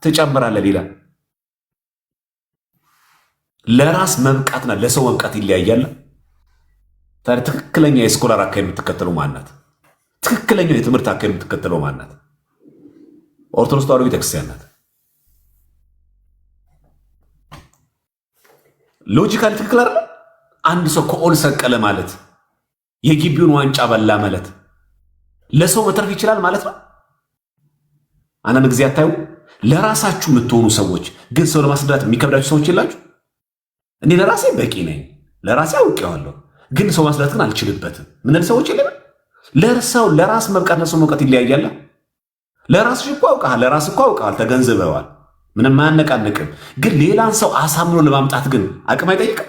ትጨምራለህ ሌላ። ለራስ መብቃትና ለሰው መብቃት ይለያያል። ታዲያ ትክክለኛ የስኮላር አካሄድ የምትከተለው ማናት? ትክክለኛው የትምህርት አካሄድ የምትከተለው ማናት? ኦርቶዶክስ ተዋሕዶ ቤተክርስቲያን ናት። ሎጂካሊ ትክክል አይደለ? አንድ ሰው ከኦል ሰቀለ ማለት የግቢውን ዋንጫ በላ ማለት ለሰው መትረፍ ይችላል ማለት ነው። አንዳንድ ጊዜ አታዩ? ለራሳችሁ የምትሆኑ ሰዎች ግን ሰው ለማስረዳት የሚከብዳችሁ ሰዎች የላችሁ? እኔ ለራሴ በቂ ነኝ፣ ለራሴ አውቄዋለሁ፣ ግን ሰው ማስረዳት ግን አልችልበትም ምንል ሰዎች የለም። ለርሰው ለራስ መብቃት ለሰው መብቃት ይለያያል። ለራስሽ እኮ አውቃል፣ ለራስ እኮ አውቃል፣ ተገንዝበዋል፣ ምንም አያነቃንቅም። ግን ሌላን ሰው አሳምኖ ለማምጣት ግን አቅም አይጠይቅም።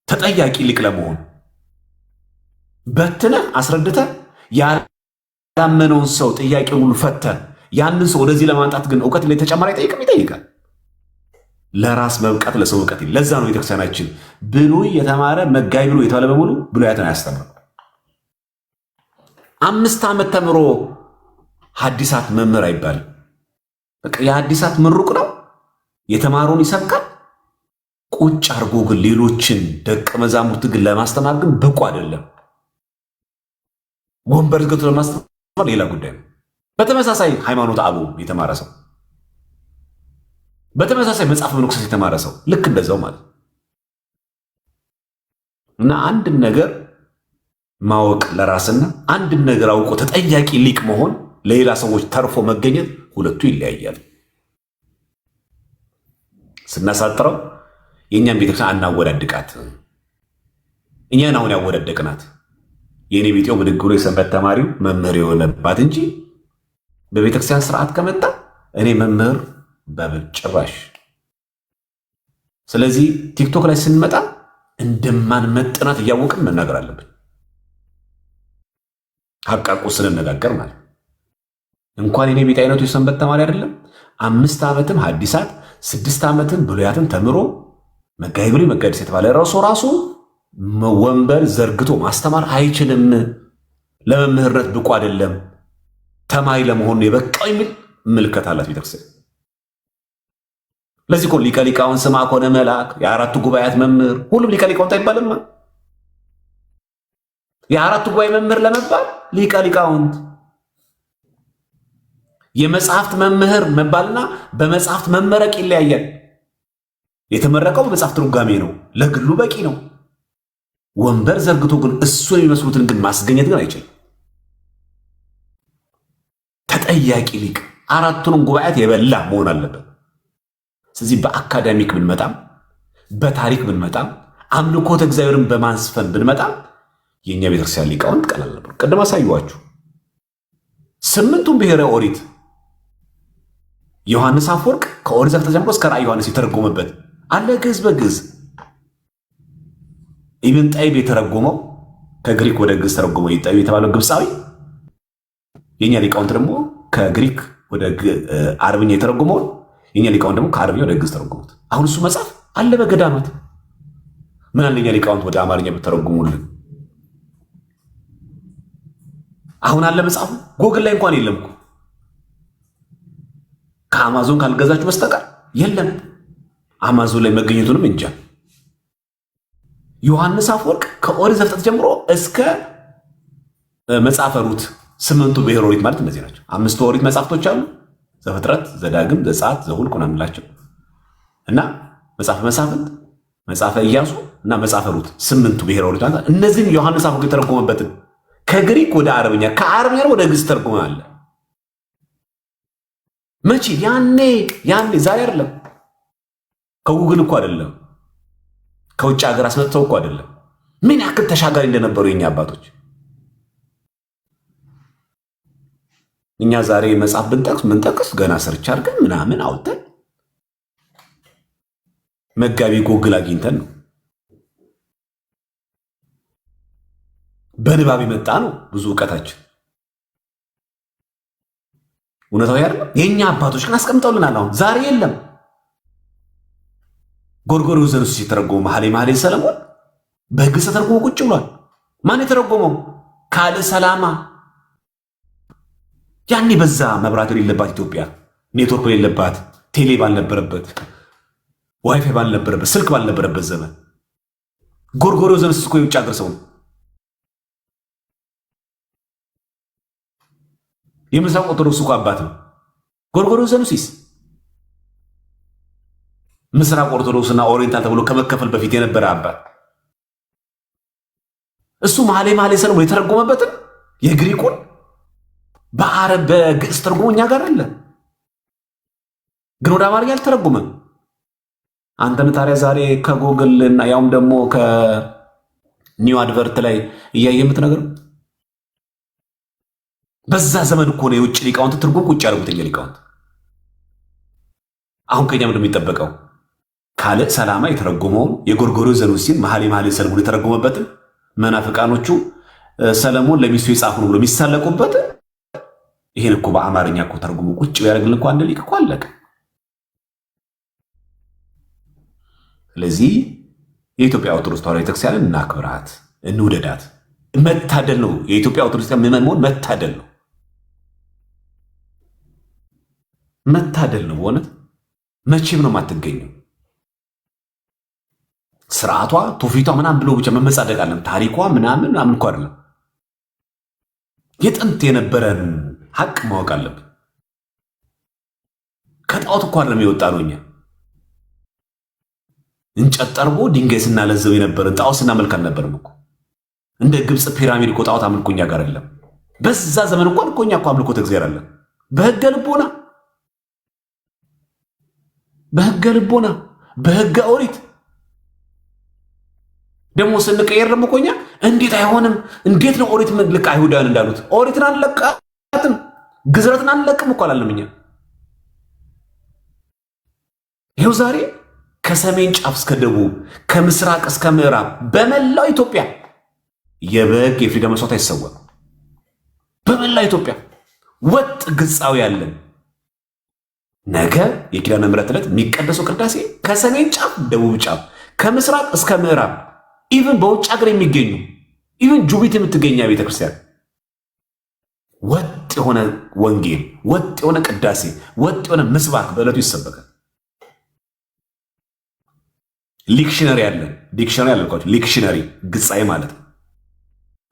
ተጠያቂ ሊቅ ለመሆን በትነህ አስረድተህ ያላመነውን ሰው ጥያቄ ሁሉ ፈተህ ያንን ሰው ወደዚህ ለማምጣት ግን እውቀት ላይ ተጨማሪ አይጠይቅም? ይጠይቃል። ለራስ መብቃት ለሰው መብቃት። ለዛ ነው ቤተክርስቲያናችን ብሉይ የተማረ መጋቢ ብሎ የተባለ በሙሉ ብሉያትን አያስተምርም። 5 ዓመት ተምሮ ሐዲሳት መምህር አይባልም። በቃ የሐዲሳት ምሩቅ ነው፣ የተማረውን ይሰብካል። ቁጭ አድርጎ ግን ሌሎችን ደቀ መዛሙርት ግን ለማስተማር ግን ብቁ አይደለም። ወንበር ዝገቱ ለማስተማር ሌላ ጉዳይ ነው። በተመሳሳይ ሃይማኖት አበው የተማረ ሰው፣ በተመሳሳይ መጽሐፍ መነኮሳት የተማረ ሰው ልክ እንደዛው ማለት እና አንድን ነገር ማወቅ ለራስና አንድን ነገር አውቆ ተጠያቂ ሊቅ መሆን ለሌላ ሰዎች ተርፎ መገኘት ሁለቱ ይለያያል። ስናሳጥረው የእኛን ቤተክርስቲያን አናወዳድቃት። እኛን አሁን ያወዳደቅናት የእኔ ቤቴው ብድግሮ የሰንበት ተማሪው መምህር የሆነባት እንጂ በቤተክርስቲያን ስርዓት ከመጣ እኔ መምህር በጭራሽ። ስለዚህ ቲክቶክ ላይ ስንመጣ እንደማንመጥናት እያወቅን መናገር አለብን። ሀቃቁ ስንነጋገር ማለት እንኳን የኔ ቤት አይነቱ የሰንበት ተማሪ አይደለም 5 ዓመትም ሐዲሳት 6 ዓመትም ብሉያትን ተምሮ መጋቢ ብሉይ መጋቢ ሐዲስ የተባለ ራሱ ወንበር ዘርግቶ ማስተማር አይችልም። ለመምህርነት ብቁ አይደለም፣ ተማሪ ለመሆን የበቃው የሚል ምልከት አላት ቤተክርስቲያን። ለዚህ እኮ ሊቀ ሊቃውንት ስምዐ ኮነ መልአክ የአራቱ ጉባኤያት መምህር፣ ሁሉም ሊቀ ሊቃውንት አይባልም። የአራቱ ጉባኤ መምህር ለመባል ሊቀ ሊቃውንት የመጽሐፍት መምህር መባልና በመጽሐፍት መመረቅ ይለያያል። የተመረቀው በመጽሐፍት ትርጓሜ ነው፣ ለግሉ በቂ ነው። ወንበር ዘርግቶ ግን እሱ የሚመስሉትን ግን ማስገኘት ግን አይችልም። ተጠያቂ ሊቅ አራቱንም ጉባኤያት የበላ መሆን አለበት። ስለዚህ በአካዳሚክ ብንመጣም በታሪክ ብንመጣም አምልኮተ እግዚአብሔርን በማስፈን ብንመጣም የእኛ ቤተክርስቲያን ሊቃውንት ቀላል ነበር። ቅድም አሳየኋችሁ 8ቱን ብሔረ ኦሪት ዮሐንስ አፈወርቅ ከኦሪት ዘፍጥረት ጀምሮ እስከ ራዕየ ዮሐንስ የተረጎመበት አለ ግዕዝ በግዕዝ። ኢብን ጠይብ የተረጎመው ከግሪክ ወደ ግዕዝ ተረጎመው ጠይብ የተባለው ግብፃዊ። የኛ ሊቃውንት ደግሞ ከግሪክ ወደ አረብኛ የተረጎመው፣ የኛ ሊቃውንት ደግሞ ከአረብኛ ወደ ግዕዝ ተረጎሙት። አሁን እሱ መጽሐፍ አለ በገዳማት። ምን አለ የኛ ሊቃውንት ወደ አማርኛ ብትረጉሙልን? አሁን አለ መጽሐፉ ጎግል ላይ እንኳን የለም እኮ ከአማዞን ካልገዛችሁ በስተቀር የለም። አማዞን ላይ መገኘቱንም እንጃ። ዮሐንስ አፈወርቅ ከኦሪት ዘፍጥረት ጀምሮ እስከ መጽሐፈ ሩት 8ቱ ብሔረ ኦሪት ማለት እነዚህ ናቸው። 5ቱ ኦሪት መጽሐፍቶች አሉ፣ ዘፍጥረት፣ ዘዳግም፣ ዘጸአት፣ ዘኍልቍ ምናምን የምንላቸው እና መጽሐፈ መሳፍንት፣ መጽሐፈ ኢያሱ እና መጽሐፈ ሩት 8ቱ ብሔረ ኦሪት ማለት እነዚህም ዮሐንስ አፈወርቅ የተረጎመበትን ከግሪክ ወደ አረብኛ ከአረብኛ ወደ ግዕዝ ተርጉመዋል። መቼ? ያኔ ዛሬ አይደለም። ከጉግል እኮ አይደለም፣ ከውጭ ሀገር አስመጥተው እኮ አይደለም። ምን ያክል ተሻጋሪ እንደነበሩ የኛ አባቶች። እኛ ዛሬ መጽሐፍ ብንጠቅስ ገና ሰርች አድርገን ምናምን አውጥተን መጋቢ ጎግል አግኝተን ነው። በንባብ የመጣ ነው ብዙ እውቀታችን። እውነታው አይደለም። የኛ አባቶች ግን አስቀምጠውልናል። አሁን ዛሬ የለም። ጎርጎርዮስ ዘንውስጥ የተረጎመው መኃልየ ሰለሞን በግዕዝ ተተርጉሞ ቁጭ ብሏል። ማን የተረጎመው? ካልዕ ሰላማ። ያኔ በዛ መብራት የሌለባት ኢትዮጵያ ኔትወርክ የሌለባት፣ ቴሌ ባልነበረበት፣ ዋይፋይ ባልነበረበት፣ ስልክ ባልነበረበት ዘመን ጎርጎርዮስ እኮ የውጭ ሀገር ሰው ነው። የምስራቅ ኦርቶዶክስ እኮ አባት ነው ጎርጎርዮስ ዘኑሲስ። ምስራቅ ኦርቶዶክስና ኦሪየንታል ተብሎ ከመከፈል በፊት የነበረ አባት እሱ መኃልየ ሰለሞን የተረጎመበትን የግሪኩን በአረብ በግዕዝ ተርጉሞ እኛ ጋር አለ፣ ግን ወደ አማርኛ አልተረጎመም። አንተን ታዲያ ዛሬ ከጎግል እና ያውም ደግሞ ከኒው አድቨርት ላይ እያየ የምትነግረው በዛ ዘመን እኮ ነው የውጭ ሊቃውንት ትርጉም ቁጭ ያደርጉት ሊቃውንት። አሁን ከኛ ምንድን የሚጠበቀው? ካልዕ ሰላማ የተረጎመውን የጎርጎርዮስ ዘኑሲን መኃልየ ሰለሞን የተረጎመበትን መናፍቃኖቹ ሰለሞን ለሚስቱ የጻፉ ነው ብሎ የሚሳለቁበት ይሄን እኮ በአማርኛ እኮ ተርጉሞ ቁጭ ያደርግልን እኮ አንድ ሊቅ እኮ አለቀ። ስለዚህ የኢትዮጵያ ኦርቶዶክስ ተዋሕዶ ቤተክርስቲያንን እናክብራት፣ እንውደዳት። መታደል ነው። የኢትዮጵያ ኦርቶዶክስ ምዕመን መሆን መታደል ነው፣ መታደል ነው። በእውነት መቼም ነው የማትገኘው። ስርዓቷ ትውፊቷ ምናምን ብሎ ብቻ መመጻደቅ አለም ታሪኳ ምናምን እኮ አይደለም። የጥንት የነበረን ሀቅ ማወቅ አለብን። ከጣዖት እኮ አይደለም የወጣ ነው። እኛ እንጨት ጠርቦ ድንጋይ ስናለዘው የነበረን ጣዖት ስናመልክ አልነበረም እኮ። እንደ ግብፅ ፒራሚድ እኮ ጣዖት አምልኮ እኛ ጋር አይደለም። በዛ ዘመን እንኳን እኮ እኛ እኮ አምልኮተ እግዚአብሔር አለ። በህገ ልቦና በህገ ኦሪት ደግሞ ስንቀየር ደግሞ እኮ እኛ እንዴት አይሆንም? እንዴት ነው ኦሪት ልክ አይሁዳውያን እንዳሉት ኦሪትን አንለቃትም፣ ግዝረትን አንለቅም እኮ አላለም። እኛ ይኸው ዛሬ ከሰሜን ጫፍ እስከ ደቡብ ከምስራቅ እስከ ምዕራብ በመላው ኢትዮጵያ የበግ የፍሪዳ መስዋዕት አይሰዋም። በመላው ኢትዮጵያ ወጥ ግጻዊ ያለን ነገ የኪዳነ ምሕረት ዕለት የሚቀደሰው ቅዳሴ ከሰሜን ጫፍ ደቡብ ጫፍ ከምስራቅ እስከ ምዕራብ ኢቭን በውጭ ሀገር የሚገኙ ኢቭን ጁቢት የምትገኛ ቤተክርስቲያን ወጥ የሆነ ወንጌል፣ ወጥ የሆነ ቅዳሴ፣ ወጥ የሆነ ምስባክ በዕለቱ ይሰበካል። ሊክሽነሪ ያለን ሊክሽነሪ ግጻይ ማለት ነው።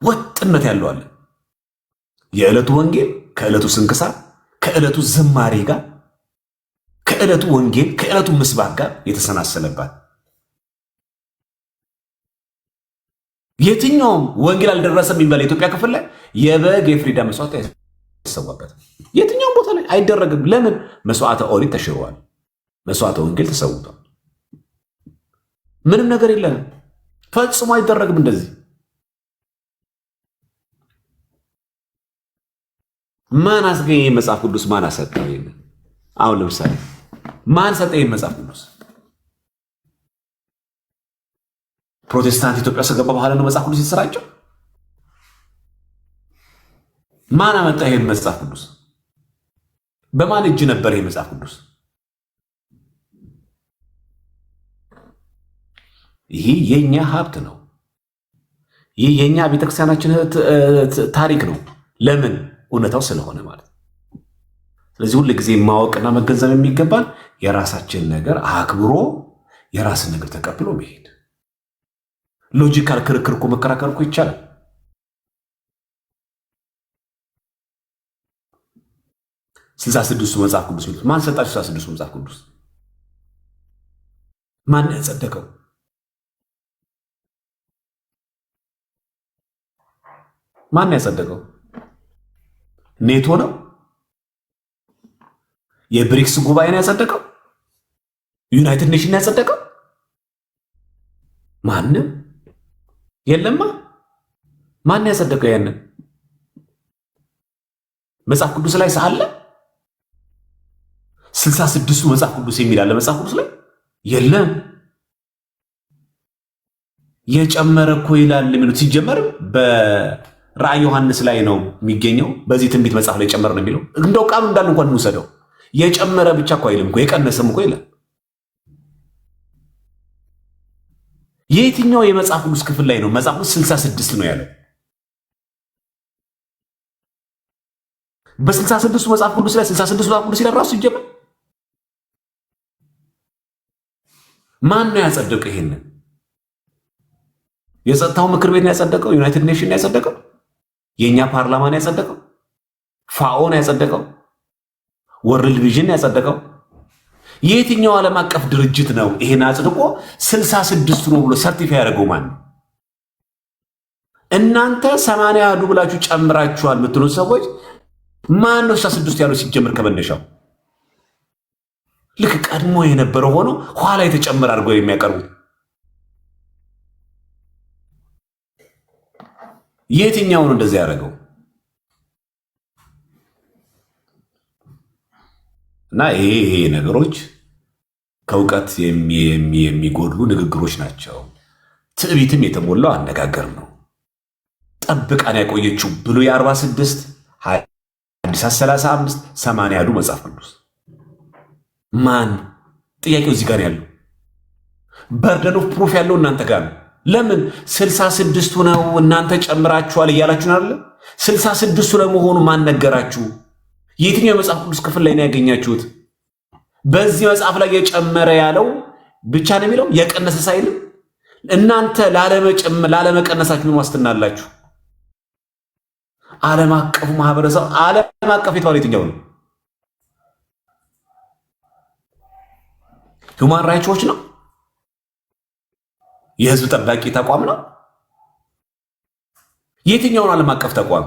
ወጥነት ያለው አለ። የዕለቱ ወንጌል ከዕለቱ ስንክሳር ከዕለቱ ዝማሬ ጋር ከዕለቱ ወንጌል ከዕለቱ ምስባክ ጋር የተሰናሰለባት የትኛውም ወንጌል አልደረሰም የሚባል የኢትዮጵያ ክፍል ላይ የበግ የፍሪዳ መስዋዕት አይሰዋበት። የትኛውም ቦታ ላይ አይደረግም። ለምን? መስዋዕተ ኦሪት ተሽሯል። መስዋዕተ ወንጌል ተሰውቷል። ምንም ነገር የለንም። ፈጽሞ አይደረግም እንደዚህ። ማን አስገኘ? መጽሐፍ ቅዱስ ማን አሰጠው? አሁን ለምሳሌ ማን ሰጠ መጽሐፍ ቅዱስ? ፕሮቴስታንት ኢትዮጵያ ከገባ በኋላ ነው መጽሐፍ ቅዱስ የተሰራጨው። ማን አመጣ ይሄን መጽሐፍ ቅዱስ? በማን እጅ ነበር ይሄ መጽሐፍ ቅዱስ? ይሄ የኛ ሀብት ነው። ይህ የኛ ቤተክርስቲያናችን ታሪክ ነው። ለምን? እውነታው ስለሆነ ማለት። ስለዚህ ሁሉ ጊዜ ማወቅና መገንዘብ የሚገባን የራሳችን ነገር አክብሮ የራስን ነገር ተቀብሎ መሄድ። ሎጂካል ክርክር እኮ መከራከር እኮ ይቻላል። ስልሳ ስድስቱ መጽሐፍ ቅዱስ ሚሉት ማን ሰጣችሁ? 66ቱ መጽሐፍ ቅዱስ ማን ያጸደቀው? ማን ያጸደቀው? ኔቶ ነው? የብሪክስ ጉባኤ ነው ያጸደቀው? ዩናይትድ ኔሽን ነው ያጸደቀው? ማንም የለማ። ማን ያጸደቀው? ያንን መጽሐፍ ቅዱስ ላይ ሳለ 66ቱ መጽሐፍ ቅዱስ የሚል አለ መጽሐፍ ቅዱስ ላይ የለም። የጨመረ እኮ ይላል የሚሉት ሲጀመርም በራእይ ዮሐንስ ላይ ነው የሚገኘው። በዚህ ትንቢት መጽሐፍ ላይ ጨመረ ነው የሚለው። እንደው ቃሉ እንዳለ እንኳን እንውሰደው። የጨመረ ብቻ እኮ አይልም እኮ የቀነሰም እኮ ይላል። የትኛው የመጽሐፍ ቅዱስ ክፍል ላይ ነው መጽሐፍ ቅዱስ 66 ነው ያለው? በ66ቱ መጽሐፍ ቅዱስ ላይ 66ቱ መጽሐፍ ቅዱስ ይላል ራሱ ሲጀመር ማን ነው ያጸደቀው? ይሄንን የጸጥታው ምክር ቤት ነው ያጸደቀው? ዩናይትድ ኔሽን ነው ያጸደቀው? የእኛ ፓርላማ ነው ያጸደቀው? ፋኦ ነው ያጸደቀው? ወርልድ ቪዥን ነው ያጸደቀው? የየትኛው ዓለም አቀፍ ድርጅት ነው ይሄን አጽድቆ 66 ነው ብሎ ሰርቲፋይ ያደረገው? ማን ነው? እናንተ 80 ያዱ ብላችሁ ጨምራችኋል የምትሉት ሰዎች ማን ነው 66 ያለው ሲጀምር ከመነሻው? ልክ ቀድሞ የነበረው ሆኖ ኋላ የተጨመረ አድርገው የሚያቀርቡት የትኛው ነው እንደዚህ ያደረገው? እና ይሄ ነገሮች ከእውቀት የሚጎድሉ ንግግሮች ናቸው። ትዕቢትም የተሞላው አነጋገር ነው። ጠብቃን ያቆየችው ብሉይ 46 ሐዲሳት 35 80 ያዱ መጽሐፍ ቅዱስ ማን? ጥያቄው እዚህ ጋር ያለው በርደን ኦፍ ፕሩፍ ያለው እናንተ ጋር ነው። ለምን 66ቱ ነው እናንተ ጨምራችኋል እያላችሁ ነው አይደል? 66ቱ ለመሆኑ ማን ነገራችሁ? የትኛው የመጽሐፍ ቅዱስ ክፍል ላይ ነው ያገኛችሁት? በዚህ መጽሐፍ ላይ የጨመረ ያለው ብቻ ነው የሚለው የቀነሰ ሳይልም። እናንተ ላለመቀነሳችሁ ምን ዋስትና አላችሁ? ዓለም አቀፉ ማህበረሰብ ዓለም አቀፍ የተባለው የትኛው ነው? ሁማን ራይትስ ዎች ነው? የህዝብ ጠባቂ ተቋም ነው? የትኛውን ዓለም አቀፍ ተቋም?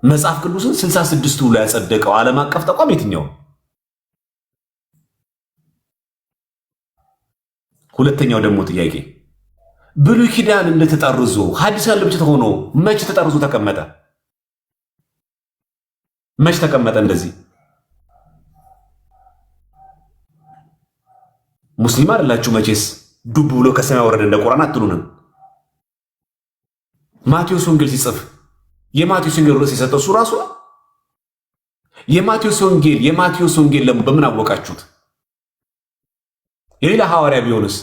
መጽሐፍ ቅዱስን 66ቱ ላይ ያጸደቀው ዓለም አቀፍ ተቋም የትኛው? ሁለተኛው ደግሞ ጥያቄ ብሉይ ኪዳን እንደተጠርዞ ሐዲሳን ለብቻ ሆኖ መች ተጠርዞ ተቀመጠ? መች ተቀመጠ? እንደዚህ ሙስሊም አይደላችሁ መቼስ ዱብ ብሎ ከሰማይ ወረደ እንደ ቁርአን አትሉንም። ማቴዎስ ወንጌል ሲጽፍ የማቴዎስ ወንጌል ርዕስ የሰጠው እሱ ራሱ ነው። የማቴዎስ ወንጌል በምን አወቃችሁት? የሌላ ሐዋርያ ቢሆንስ?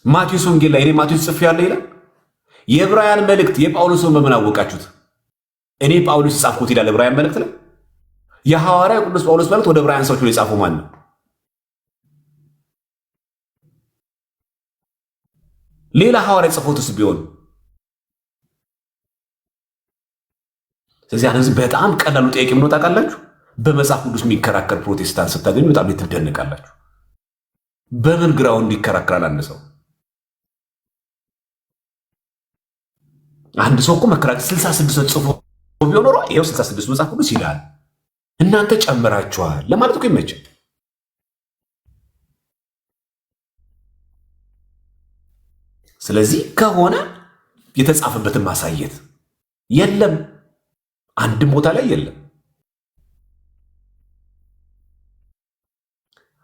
ማቴዎስ ወንጌል ላይ እኔ ማቴዎስ ጽፌያለሁ ይላል። የዕብራውያን መልእክት የጳውሎስን በምን አወቃችሁት? እኔ ጳውሎስ ጻፍኩት ይላል ዕብራውያን መልእክት ላይ። የሐዋርያው ቅዱስ ጳውሎስ መልእክት ወደ ዕብራውያን ሰዎች ላይ ጻፈው ማን ነው? ሌላ ሐዋርያ ጽፎትስ ቢሆን? ስለዚህ አሁን በጣም ቀላሉ ጥያቄ ምን ታውቃላችሁ? በመጽሐፍ ቅዱስ የሚከራከር ፕሮቴስታንት ስታገኙ በጣም ትደነቃላችሁ። በምን ግራውንድ ይከራከራል አንድ ሰው? አንድ ሰው እኮ መከራከር 66 ጽፎ ቢሆን ኖሮ ይኸው 66 መጽሐፍ ቅዱስ ይላል እናንተ ጨምራችኋል ለማለት እኮ ይመችል። ስለዚህ ከሆነ የተጻፈበትን ማሳየት የለም፣ አንድም ቦታ ላይ የለም።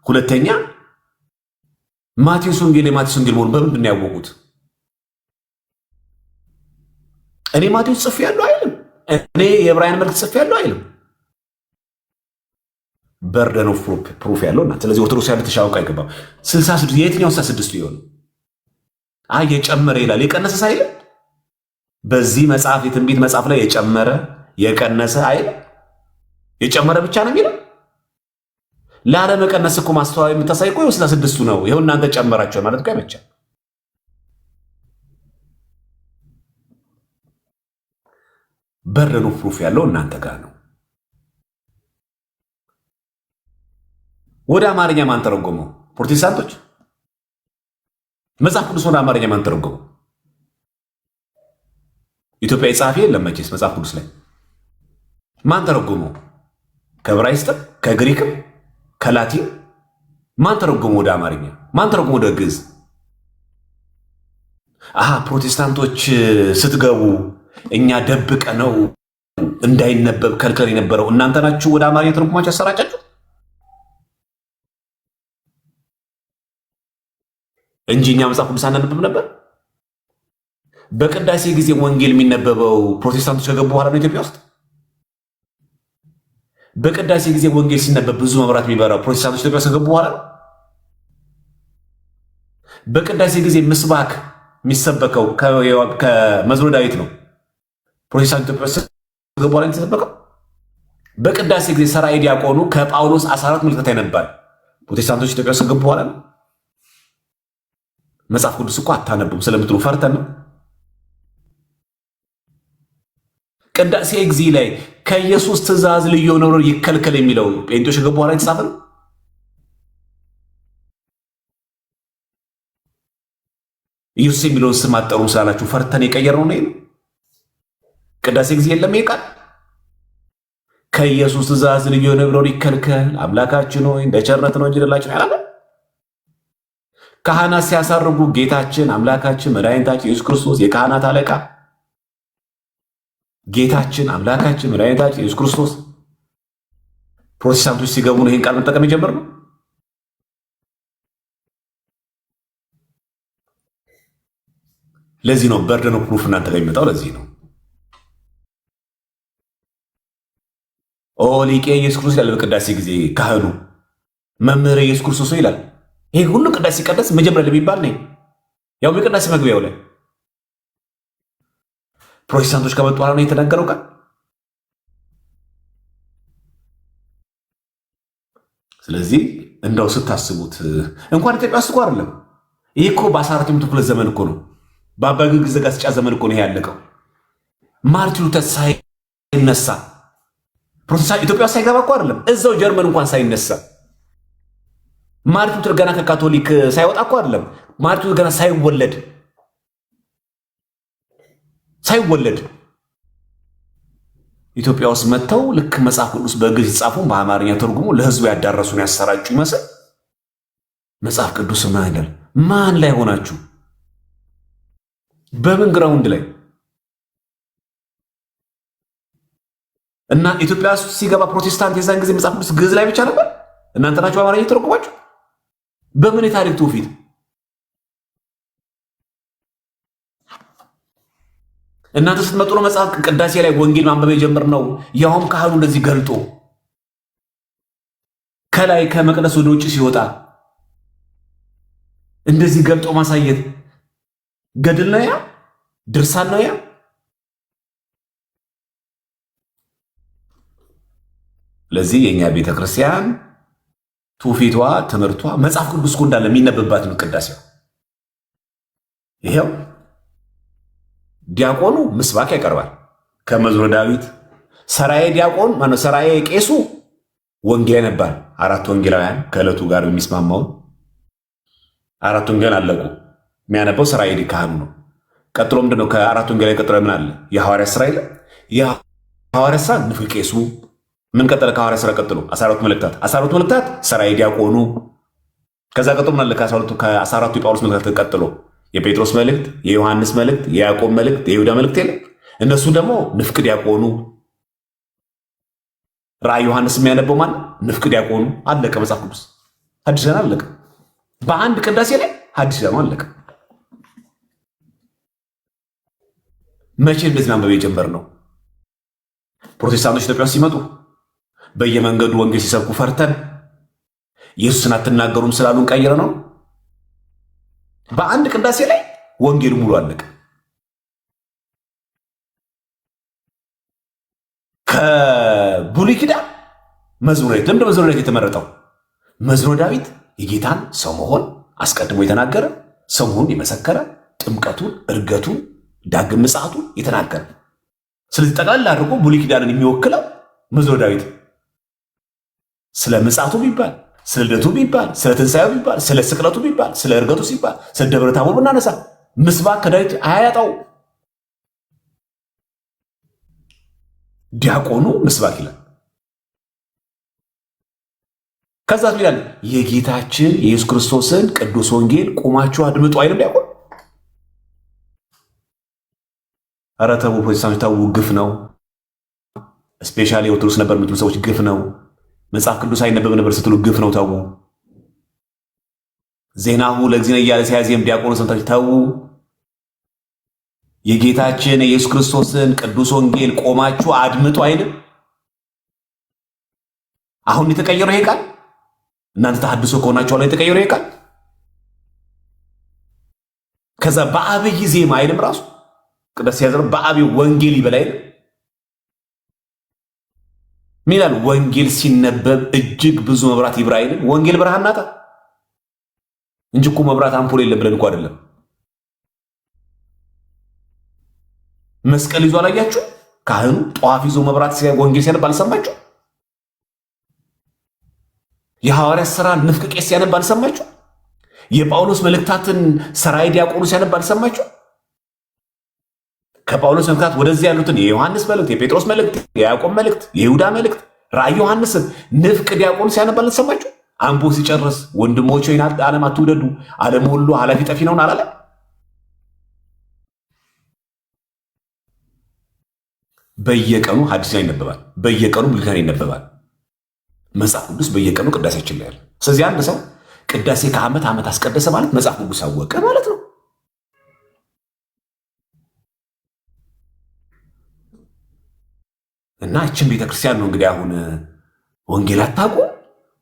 ሁለተኛ ማቴዎስ ወንጌል የማቴዎስ ወንጌል መሆኑን በምንድን ነው ያወቁት? እኔ ማቴዎስ ጽፌያለሁ አይልም። እኔ የዕብራውያን መልእክት ጽፌያለሁ አይልም። በርደን ኦፍ ፕሩፍ ያለው እና ስለዚህ ኦርቶዶክስ ያለ ተሻውቃ አይገባም። 66 የትኛው 66 ይሆን? የጨመረ ይላል የቀነሰ ሳይልም። በዚህ መጽሐፍ የትንቢት መጽሐፍ ላይ የጨመረ የቀነሰ አይልም። የጨመረ ብቻ ነው የሚለው። ላለመቀነስ እኮ ማስተዋል የምታሳይ እኮ 66ቱ ነው። ይኸው እናንተ ጨመራችሁ ማለት እኮ አይመቻል። በርደን ኦፍ ፕሩፍ ያለው እናንተ ጋር ነው። ወደ አማርኛ ማን ተረጎመው? ፕሮቴስታንቶች። መጽሐፍ ቅዱስ ወደ አማርኛ ማን ተረጎመው? ኢትዮጵያዊ ጸሐፊ የለም መቼስ መጽሐፍ ቅዱስ ላይ። ማን ተረጎመው? ከዕብራይስጥም ከግሪክም ከላቲን ማን ተረጎመው ወደ አማርኛ? ማን ተረጎመው ወደ ግዕዝ? ፕሮቴስታንቶች ስትገቡ እኛ ደብቀ ነው እንዳይነበብ ከልክለን የነበረው እናንተ ናችሁ ወደ አማርኛ ተርጉማችሁ ያሰራጫችሁ እንጂ እኛ መጽሐፍ ቅዱስ አናነብም ነበር። በቅዳሴ ጊዜ ወንጌል የሚነበበው ፕሮቴስታንቶች ከገቡ በኋላ ነው ኢትዮጵያ ውስጥ። በቅዳሴ ጊዜ ወንጌል ሲነበብ ብዙ መብራት የሚበራው ፕሮቴስታንቶች ኢትዮጵያ ውስጥ ከገቡ በኋላ ነው። በቅዳሴ ጊዜ ምስባክ የሚሰበከው ከመዝሙረ ዳዊት ነው። ፕሮቴስታንት ኢትዮጵያ ውስጥ ከገቡ በኋላ የተሰበከው። በቅዳሴ ጊዜ ሰራይ ዲያቆኑ ከጳውሎስ 14 ምልክት ያነባል። ፕሮቴስታንቶች ኢትዮጵያ ውስጥ ከገቡ በኋላ ነው። መጽሐፍ ቅዱስ እኮ አታነቡም ስለምትሉ ፈርተን ነው። ቅዳሴ ጊዜ ላይ ከኢየሱስ ትእዛዝ ልዩ የሆነ ይከልከል የሚለው ጴንጤዎች ከገቡ በኋላ የተጻፈ ነው። ኢየሱስ የሚለውን ስም አጠሩም ስላላችሁ ፈርተን የቀየርነው ነው። ቅዳሴ ጊዜ የለም ይሄ ቃል ከኢየሱስ ትእዛዝ ልዩ የሆነ ይከልከል፣ አምላካችን ሆይ እንደ ቸርነት ነው እንጂ ልላችሁ ያላለ። ካህናት ሲያሳርጉ ጌታችን አምላካችን መድኃኒታችን ኢየሱስ ክርስቶስ የካህናት አለቃ ጌታችን አምላካችን መድኃኒታችን ኢየሱስ ክርስቶስ። ፕሮቴስታንቶች ሲገቡ ነው ይህን ቃል መጠቀም የጀመርነው። ለዚህ ነው በርደን ኦፍ ፕሩፍ እናንተ ጋር የሚመጣው። ለዚህ ነው ኦ ሊቄ ኢየሱስ ክርስቶስ ይላል በቅዳሴ ጊዜ ካህኑ መምህር ኢየሱስ ክርስቶስ ይላል። ይሄ ሁሉ ቅዳሴ ሲቀደስ መጀመሪያ ለሚባል ነው ያው የቅዳሴ መግቢያው ላይ ፕሮቴስታንቶች ከመጡ በኋላ ነው የተነገረው ቃል። ስለዚህ እንደው ስታስቡት እንኳን ኢትዮጵያ ውስጥ እኮ አይደለም ይሄ እኮ በ14ኛው ክፍለ ዘመን እኮ ነው በአባ ጊዮርጊስ ዘጋስጫ ዘመን እኮ ነው ያለቀው። ማርቲን ሉተር ሳይነሳ ፕሮቴስታንት ኢትዮጵያ ሳይገባ እኮ አይደለም እዛው ጀርመን እንኳን ሳይነሳ ማርቲን ሉተር ገና ከካቶሊክ ሳይወጣ እኮ አይደለም ማርቲን ሉተር ገና ሳይወለድ ኢትዮጵያ ውስጥ መጥተው ልክ መጽሐፍ ቅዱስ በግዕዝ ሲጻፉ በአማርኛ ተርጉሞ ለሕዝቡ ያዳረሱን ያሰራጩ ይመስል መጽሐፍ ቅዱስ ምን አይደል? ማን ላይ ሆናችሁ በምን ግራውንድ ላይ እና ኢትዮጵያ ውስጥ ሲገባ ፕሮቴስታንት የዛን ጊዜ መጽሐፍ ቅዱስ ግዕዝ ላይ ብቻ ነበር። እናንተ ናችሁ በአማርኛ የተረጎማችሁ። በምን የታሪክ ትውፊት? እናንተ ስትመጡ ነው መጽሐፍ ቅዳሴ ላይ ወንጌል ማንበብ የጀመርነው። ያውም ካህኑ እንደዚህ ገልጦ ከላይ ከመቅደስ ወደ ውጭ ሲወጣ እንደዚህ ገልጦ ማሳየት ገድል ነው ያ? ድርሳን ነው ያ? ለዚህ የኛ ቤተክርስቲያን ትውፊቷ፣ ትምህርቷ መጽሐፍ ቅዱስ እኮ እንዳለ የሚነበብባት ነው ቅዳሴው። ይሄው ዲያቆኑ ምስባክ ያቀርባል ከመዝሙረ ዳዊት። ሰራዬ ዲያቆን ማነው? ሰራዬ ቄሱ ወንጌል ያነባል። አራት ወንጌላውያን ከዕለቱ ጋር የሚስማማው አራት ወንጌል አለቁ። የሚያነበው ሰራዬ ካህኑ ነው። ቀጥሎ ምንድነው? ከአራት ወንጌል ቀጥሎ ምን አለ? የሐዋርያት ሥራ ይላል። የሐዋርያት ሥራ ንፍቅ ቄሱ። ምን ቀጠለ? ከሐዋርያት ሥራ ቀጥሎ 12 መልእክታት። 12 መልእክታት ሰራዬ ዲያቆኑ። ከዛ ቀጥሎ ምን አለ? ከ14ቱ የጳውሎስ መልእክታት ቀጥሎ የጴጥሮስ መልእክት፣ የዮሐንስ መልእክት፣ የያዕቆብ መልእክት፣ የይሁዳ መልእክት የለም። እነሱን ደግሞ ንፍቅ ዲያቆኑ። ራእይ ዮሐንስ የሚያነበው ማን? ንፍቅ ዲያቆኑ። አለቀ። መጽሐፍ ቅዱስ ሐዲስ ኪዳን አለቀ። በአንድ ቅዳሴ ላይ ሐዲስ ኪዳኑ አለቀ። መቼ እንደዚህ ማንበብ የጀመርነው? ፕሮቴስታንቶች ኢትዮጵያ ውስጥ ሲመጡ በየመንገዱ ወንጌል ሲሰብኩ ፈርተን ኢየሱስን አትናገሩም ስላሉን ቀይረ ነው። በአንድ ቅዳሴ ላይ ወንጌል ሙሉ አለቀ። ከብሉይ ኪዳን መዝሙረ ዳዊት ለምንድን መዝሙረ ዳዊት የተመረጠው? መዝሙረ ዳዊት የጌታን ሰው መሆን አስቀድሞ የተናገረ፣ ሰው መሆኑን የመሰከረ፣ ጥምቀቱን፣ እርገቱን፣ ዳግም ምጽአቱን የተናገረ። ስለዚህ ጠቅላላ አድርጎ ብሉይ ኪዳንን የሚወክለው መዝሙረ ዳዊት ስለ ምጽአቱ ቢባል፣ ስለ ልደቱ ቢባል፣ ስለ ትንሣኤው ቢባል፣ ስለ ስቅለቱ ቢባል፣ ስለ እርገቱ ሲባል፣ ስለ ደብረ ታቦር ብናነሳ ምስባክ ከዳዊት አያጣው። ዲያቆኑ ምስባክ ይላል። ከዛ ይላል የጌታችን የኢየሱስ ክርስቶስን ቅዱስ ወንጌል ቁማችሁ አድምጡ አይልም ዲያቆን? ኧረ ተው ፕሮቴስታንቶች ተው፣ ግፍ ነው። ስፔሻሊ ኦርቶዶክስ ነበር የምትሉ ሰዎች ግፍ ነው። መጽሐፍ ቅዱስ አይነበብ ነበር ስትሉ ግፍ ነው። ተዉ። ዜናሁ ለእግዚእነ እያለ ሲያዜም ዲያቆኑ ሰምታችሁ ተዉ። የጌታችን የኢየሱስ ክርስቶስን ቅዱስ ወንጌል ቆማችሁ አድምጡ አይልም? አሁን የተቀየረው ይሄ ቃል እናንተ ተሐድሶ ከሆናችሁ ላይ የተቀየረው ይሄ ቃል ከዛ በአብይ ዜማ አይልም? ራሱ ቅዳሴ ያዘረ በአብይ ወንጌል ይበል አይልም? ሚላል ወንጌል ሲነበብ እጅግ ብዙ መብራት ይብራ አይልም? ወንጌል ብርሃን ናታ እንጂ እኮ መብራት አምፖል የለም ብለን እኮ አይደለም። መስቀል ይዞ አላያችሁ? ካህኑ ጧፍ ይዞ መብራት ወንጌል ሲያነብ አልሰማችሁ? የሐዋርያት ሥራ ንፍቅ ቄስ ሲያነብ አልሰማችሁ? የጳውሎስ መልእክታትን ሰራይ ዲያቆኑ ሲያነብ አልሰማችሁ? ከጳውሎስ መልእክታት ወደዚህ ያሉትን የዮሐንስ መልእክት፣ የጴጥሮስ መልእክት፣ የያዕቆብ መልእክት፣ የይሁዳ መልእክት፣ ራእይ ዮሐንስን ንፍቅ ዲያቆኑ ሲያነብ አልሰማችሁ? አንቦ ሲጨርስ ወንድሞች ሆይ ዓለም አትውደዱ፣ ዓለም ሁሉ ኃላፊ ጠፊ ነውን አላለ? በየቀኑ ሐዲስ ይነበባል፣ በየቀኑ ብሉይ ይነበባል። መጽሐፍ ቅዱስ በየቀኑ ቅዳሴያችን ላይ ያለ። ስለዚህ አንድ ሰው ቅዳሴ ከዓመት ዓመት አስቀደሰ ማለት መጽሐፍ ቅዱስ አወቀ ማለት ነው። እና እችን ቤተክርስቲያን ነው እንግዲህ አሁን ወንጌል አታውቁ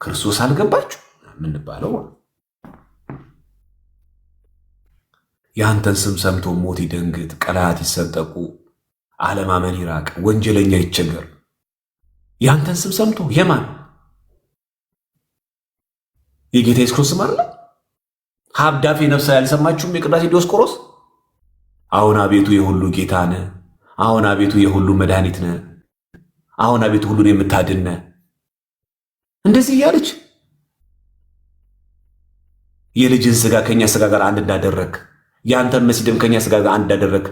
ክርስቶስ አልገባችሁ የምንባለው። የአንተን ስም ሰምቶ ሞት ይደንግጥ፣ ቀላያት ይሰንጠቁ፣ አለማመን ይራቅ፣ ወንጀለኛ ይቸገር። የአንተን ስም ሰምቶ የማን የጌታ ኢየሱስ ክርስቶስ ስም አለ? ሀብዳፌ ነፍሳ ያልሰማችሁም የቅዳሴ ዲዮስቆሮስ አሁን አቤቱ የሁሉ ጌታ ነህ፣ አሁን አቤቱ የሁሉ መድኃኒት ነህ፣ አሁን አቤቱ ሁሉን የምታድን ነህ። እንደዚህ እያለች የልጅን ስጋ ከኛ ስጋ ጋር አንድ እንዳደረግ፣ የአንተን መሲህ ከኛ ስጋ ጋር አንድ እንዳደረግ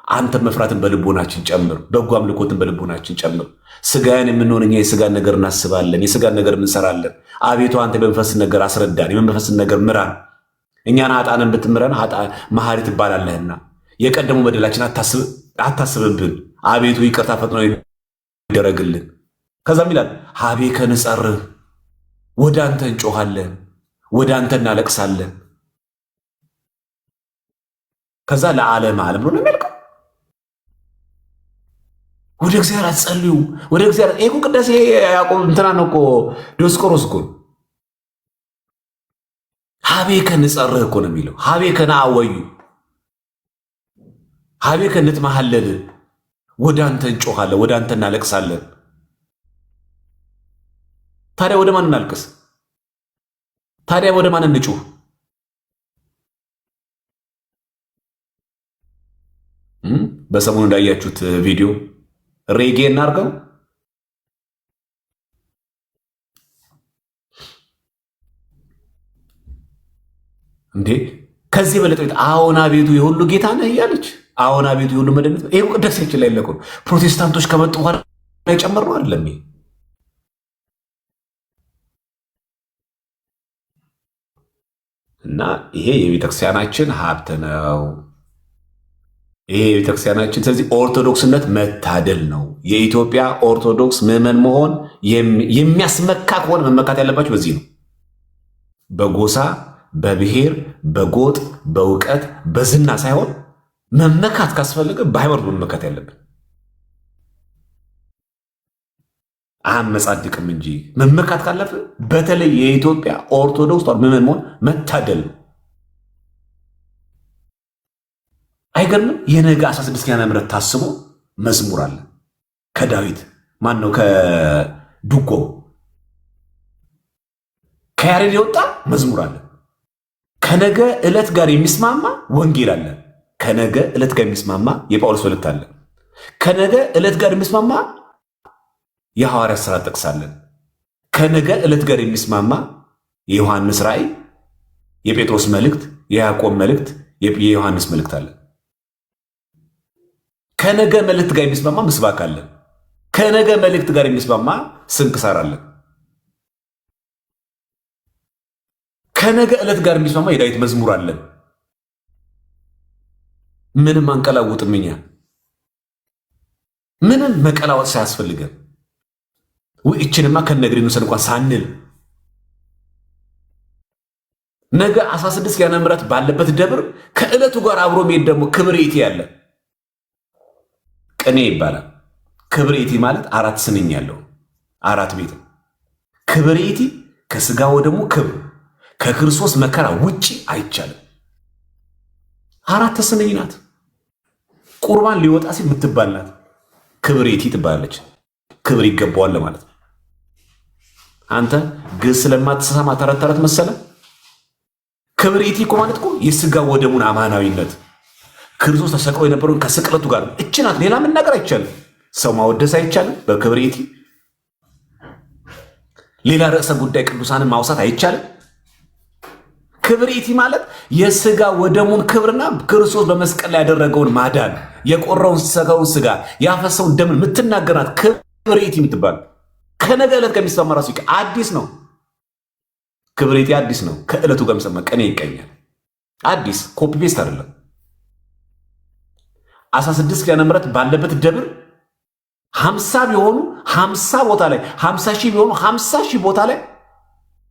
አንተን መፍራትን በልቦናችን ጨምር፣ በጎ አምልኮትን በልቦናችን ጨምር። ስጋያን የምንሆን እኛ የስጋን ነገር እናስባለን፣ የስጋን ነገር እንሰራለን። አቤቱ አንተ የመንፈስን ነገር አስረዳን፣ የመንፈስን ነገር ምራን። እኛን ኃጥአንን ብትምረን መሐሪ ትባላለህና የቀደሙ በደላችን አታስብብን። አቤቱ ይቅርታ ፈጥኖ ይደረግልን። ከዛም ይላል ሀቤከ ንጸርህ፣ ወደ አንተ እንጮኻለን፣ ወደ አንተ እናለቅሳለን። ከዛ ለዓለም ዓለም ነው የሚያልቀው። ወደ እግዚአብሔር አትጸልዩ፣ ወደ እግዚአብሔር ይሄ ቅዳሴ ያዕቆብ እንትና ነው እኮ ዲዮስቆሮስ እኮ ሀቤከ ንጸርህ እኮ ነው የሚለው። ሀቤከ ነአወዩ፣ ሀቤከ ንትመሃለል፣ ወደ አንተ እንጮኻለን፣ ወደ አንተ እናለቅሳለን። ታዲያ ወደ ማን እናልቅስ? ታዲያ ወደ ማን እንጩህ? በሰሞኑ እንዳያችሁት ቪዲዮ ሬጌ እናርገው እንዴ? ከዚህ በለጠ አዎን አቤቱ የሁሉ ጌታ ነህ እያለች አዎን አቤቱ የሁሉ መድኃኒት ነው። ይሄው ቅዳሴያችን ላይ ለቆ ፕሮቴስታንቶች ከመጡ በኋላ የጨመር ነው አይደለም? እና ይሄ የቤተክርስቲያናችን ሀብት ነው። ይሄ የቤተክርስቲያናችን ስለዚህ ኦርቶዶክስነት መታደል ነው። የኢትዮጵያ ኦርቶዶክስ ምዕመን መሆን የሚያስመካ ከሆነ መመካት ያለባቸው በዚህ ነው። በጎሳ በብሔር በጎጥ በእውቀት በዝና ሳይሆን መመካት ካስፈለገ በሃይማኖት መመካት ያለብን። አያመጻድቅም እንጂ መመካት ካለፍ በተለይ የኢትዮጵያ ኦርቶዶክስ ምዕመን መሆን መታደል ነው። አይገርምም? የነገ 16ኛ ምሕረት ታስቦ መዝሙር አለ ከዳዊት ማን ነው ከዱጎ ከያሬድ የወጣ መዝሙር አለ። ከነገ ዕለት ጋር የሚስማማ ወንጌል አለ። ከነገ ዕለት ጋር የሚስማማ የጳውሎስ መልእክት አለ። ከነገ ዕለት ጋር የሚስማማ የሐዋርያት ሥራ ጠቅሳለን። ከነገ ዕለት ጋር የሚስማማ የዮሐንስ ራእይ፣ የጴጥሮስ መልእክት፣ የያዕቆብ መልእክት፣ የዮሐንስ መልእክት አለ። ከነገ መልእክት ጋር የሚስማማ ምስባክ አለ። ከነገ መልእክት ጋር የሚስማማ ስንክሳር አለ። ከነገ ዕለት ጋር የሚስማማ የዳዊት መዝሙር አለ። ምንም አንቀላውጥም እኛ ምንም መቀላወጥ ሳያስፈልገን እችንማ ከነግሪ እንውሰድ እንኳን ሳንል ነገ 16 ያነ ምሕረት ባለበት ደብር ከዕለቱ ጋር አብሮ መሄድ ደግሞ ክብሬቲ ያለ ቅኔ ይባላል። ክብሬቲ ማለት 4 ስንኝ ያለው 4 ቤት ክብሬቲ ከስጋ ወደሙ ክብር ከክርስቶስ መከራ ውጪ አይቻልም። 4 ስንኝ ናት። ቁርባን ሊወጣ ሲል የምትባል ናት። ክብሬቲ ትባላለች። ክብር ይገባዋል ማለት ነው። አንተ ግዕዝ ስለማትሰማ ተረት ተረት መሰለ። ክብርኢቲ እኮ ማለት እኮ የስጋ ወደሙን አማናዊነት ክርስቶስ ተሰቅሎ የነበረውን ከስቅለቱ ጋር እች ናት። ሌላ መናገር አይቻልም። ሰው ማወደስ አይቻልም በክብርኢቲ። ሌላ ርዕሰ ጉዳይ ቅዱሳንን ማውሳት አይቻልም። ክብርኢቲ ማለት የስጋ ወደሙን ክብርና ክርስቶስ በመስቀል ላይ ያደረገውን ማዳን የቆረውን ሰጋውን ስጋ ያፈሰውን ደምን የምትናገራት ክብርኢቲ የምትባል ከነገ ዕለት ከሚሰማ ራሱ አዲስ ነው። ክብርኢቲ አዲስ ነው። ከዕለቱ ጋር የሚሰማ ቀኔ ይቀኛል። አዲስ ኮፒ ፔስት አይደለም። 16 ኪዳነ ምሕረት ባለበት ደብር 50 ቢሆኑ 50 ቦታ ላይ 50 ሺህ ቢሆኑ 50 ሺህ ቦታ ላይ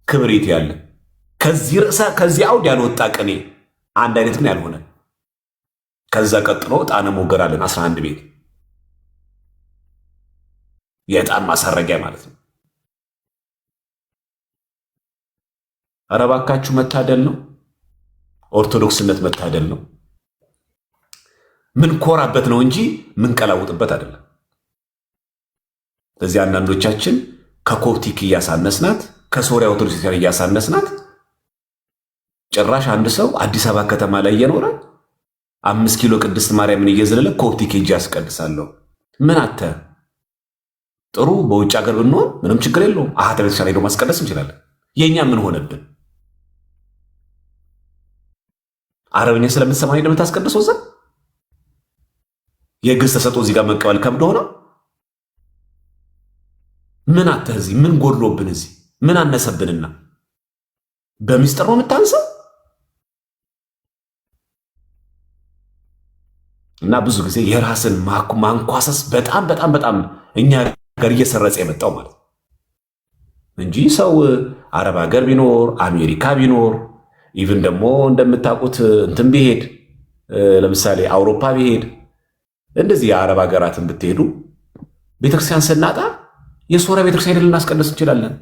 ክብርኢቲ ያለ ከዚህ ርዕሰ ከዚህ አውድ ያልወጣ ቅኔ አንድ አይነት ግን ያልሆነ። ከዛ ቀጥሎ ዕጣነ ሞገር አለን 11 ቤት የዕጣን ማሳረጊያ ማለት ነው። ኧረ እባካችሁ መታደል ነው። ኦርቶዶክስነት መታደል ነው። ምን ኮራበት ነው እንጂ ምን ቀላውጥበት አይደለም። ስለዚህ አንዳንዶቻችን ከኮፕቲክ እያሳነስናት ከሶሪያ ኦርቶዶክስ እያሳነስናት ጭራሽ አንድ ሰው አዲስ አበባ ከተማ ላይ እየኖረ 5 ኪሎ ቅድስት ማርያምን እየዘለለ ኮፕቲክ ሄጄ ያስቀድሳለሁ። ምን አተ ጥሩ በውጭ ሀገር ብንሆን ምንም ችግር የለውም። አሃተ ቤተክርስቲያን ሄዶ ማስቀደስ እንችላለን። የኛ ምን ሆነብን? አረብኛ ስለምትሰማ ነው የምታስቀድሰው። ዘ የግዕዝ ተሰጥኦ እዚህ ጋር መቀበል ከብዶ ሆነ። ምን አተ እዚህ ምን ጎድሎብን? እዚህ ምን አነሰብንና በሚስጥር ነው የምታንሰው? እና ብዙ ጊዜ የራስን ማንኳሰስ በጣም በጣም በጣም እኛ ጋር እየሰረጸ የመጣው ማለት እንጂ ሰው አረብ ሀገር ቢኖር አሜሪካ ቢኖር ኢቭን ደግሞ እንደምታውቁት እንትን ቢሄድ ለምሳሌ አውሮፓ ቢሄድ እንደዚህ የአረብ ሀገራትን ብትሄዱ ቤተክርስቲያን ስናጣ የሶሪያ ቤተክርስቲያን ሄደን ልናስቀድስ እንችላለን።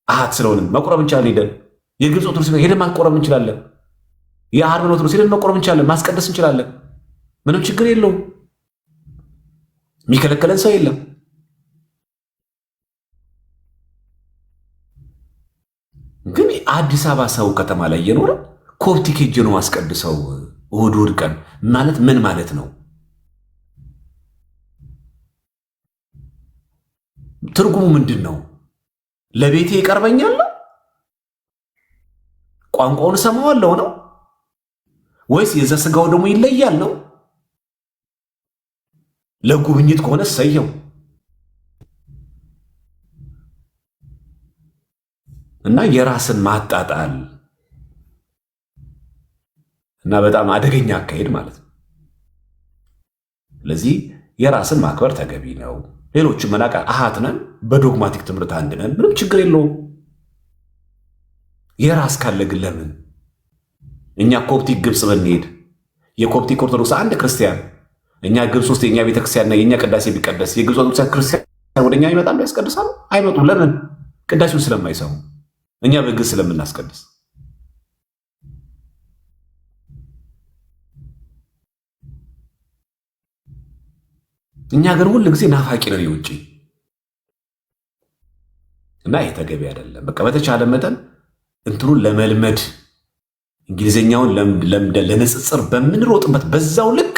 አሃት ስለሆንን መቁረብ እንችላለን። ሄደን የግብፅ ኦርቶዶክስ ሄደን ማቆረብ እንችላለን። የአርመን ኦርቶዶክስ ሄደን መቆረብ እንችላለን። ማስቀደስ እንችላለን። ምንም ችግር የለውም። የሚከለከለን ሰው የለም። ግን አዲስ አበባ ሰው ከተማ ላይ እየኖረ ኮፕቲክ ሄጄ ነው ማስቀድሰው እሑድ እሑድ ቀን ማለት ምን ማለት ነው? ትርጉሙ ምንድን ነው? ለቤቴ ይቀርበኛል ነው? ቋንቋውን እሰማዋለሁ ነው? ወይስ የዛ ስጋው ደግሞ ይለያል ነው? ለጉብኝት ከሆነ ሰየው እና የራስን ማጣጣል እና በጣም አደገኛ አካሄድ ማለት ነው። ስለዚህ የራስን ማክበር ተገቢ ነው። ሌሎችን መናቅ አሃት ነን፣ በዶግማቲክ ትምህርት አንድ ነን፣ ምንም ችግር የለውም። የራስ ካለ ግን ለምን እኛ ኮፕቲክ ግብፅ ብንሄድ የኮፕቲክ ኦርቶዶክስ አንድ ክርስቲያን እኛ ግብፅ ውስጥ የኛ ቤተክርስቲያንና የኛ ቅዳሴ ቢቀደስ የግብፅ ኦርቶዶክስ ክርስቲያን ወደኛ ይመጣሉ? ያስቀድሳሉ? አይመጡም። ለምን? ቅዳሴውን ስለማይሰሙ፣ እኛ በግዕዝ ስለምናስቀድስ። እኛ ግን ሁል ጊዜ ናፋቂ ነን የውጭ እና ይሄ ተገቢ አይደለም። በቃ በተቻለ መጠን እንትኑን ለመልመድ እንግሊዝኛውን ለምደን ለንጽጽር በምንሮጥበት በዛው ልክ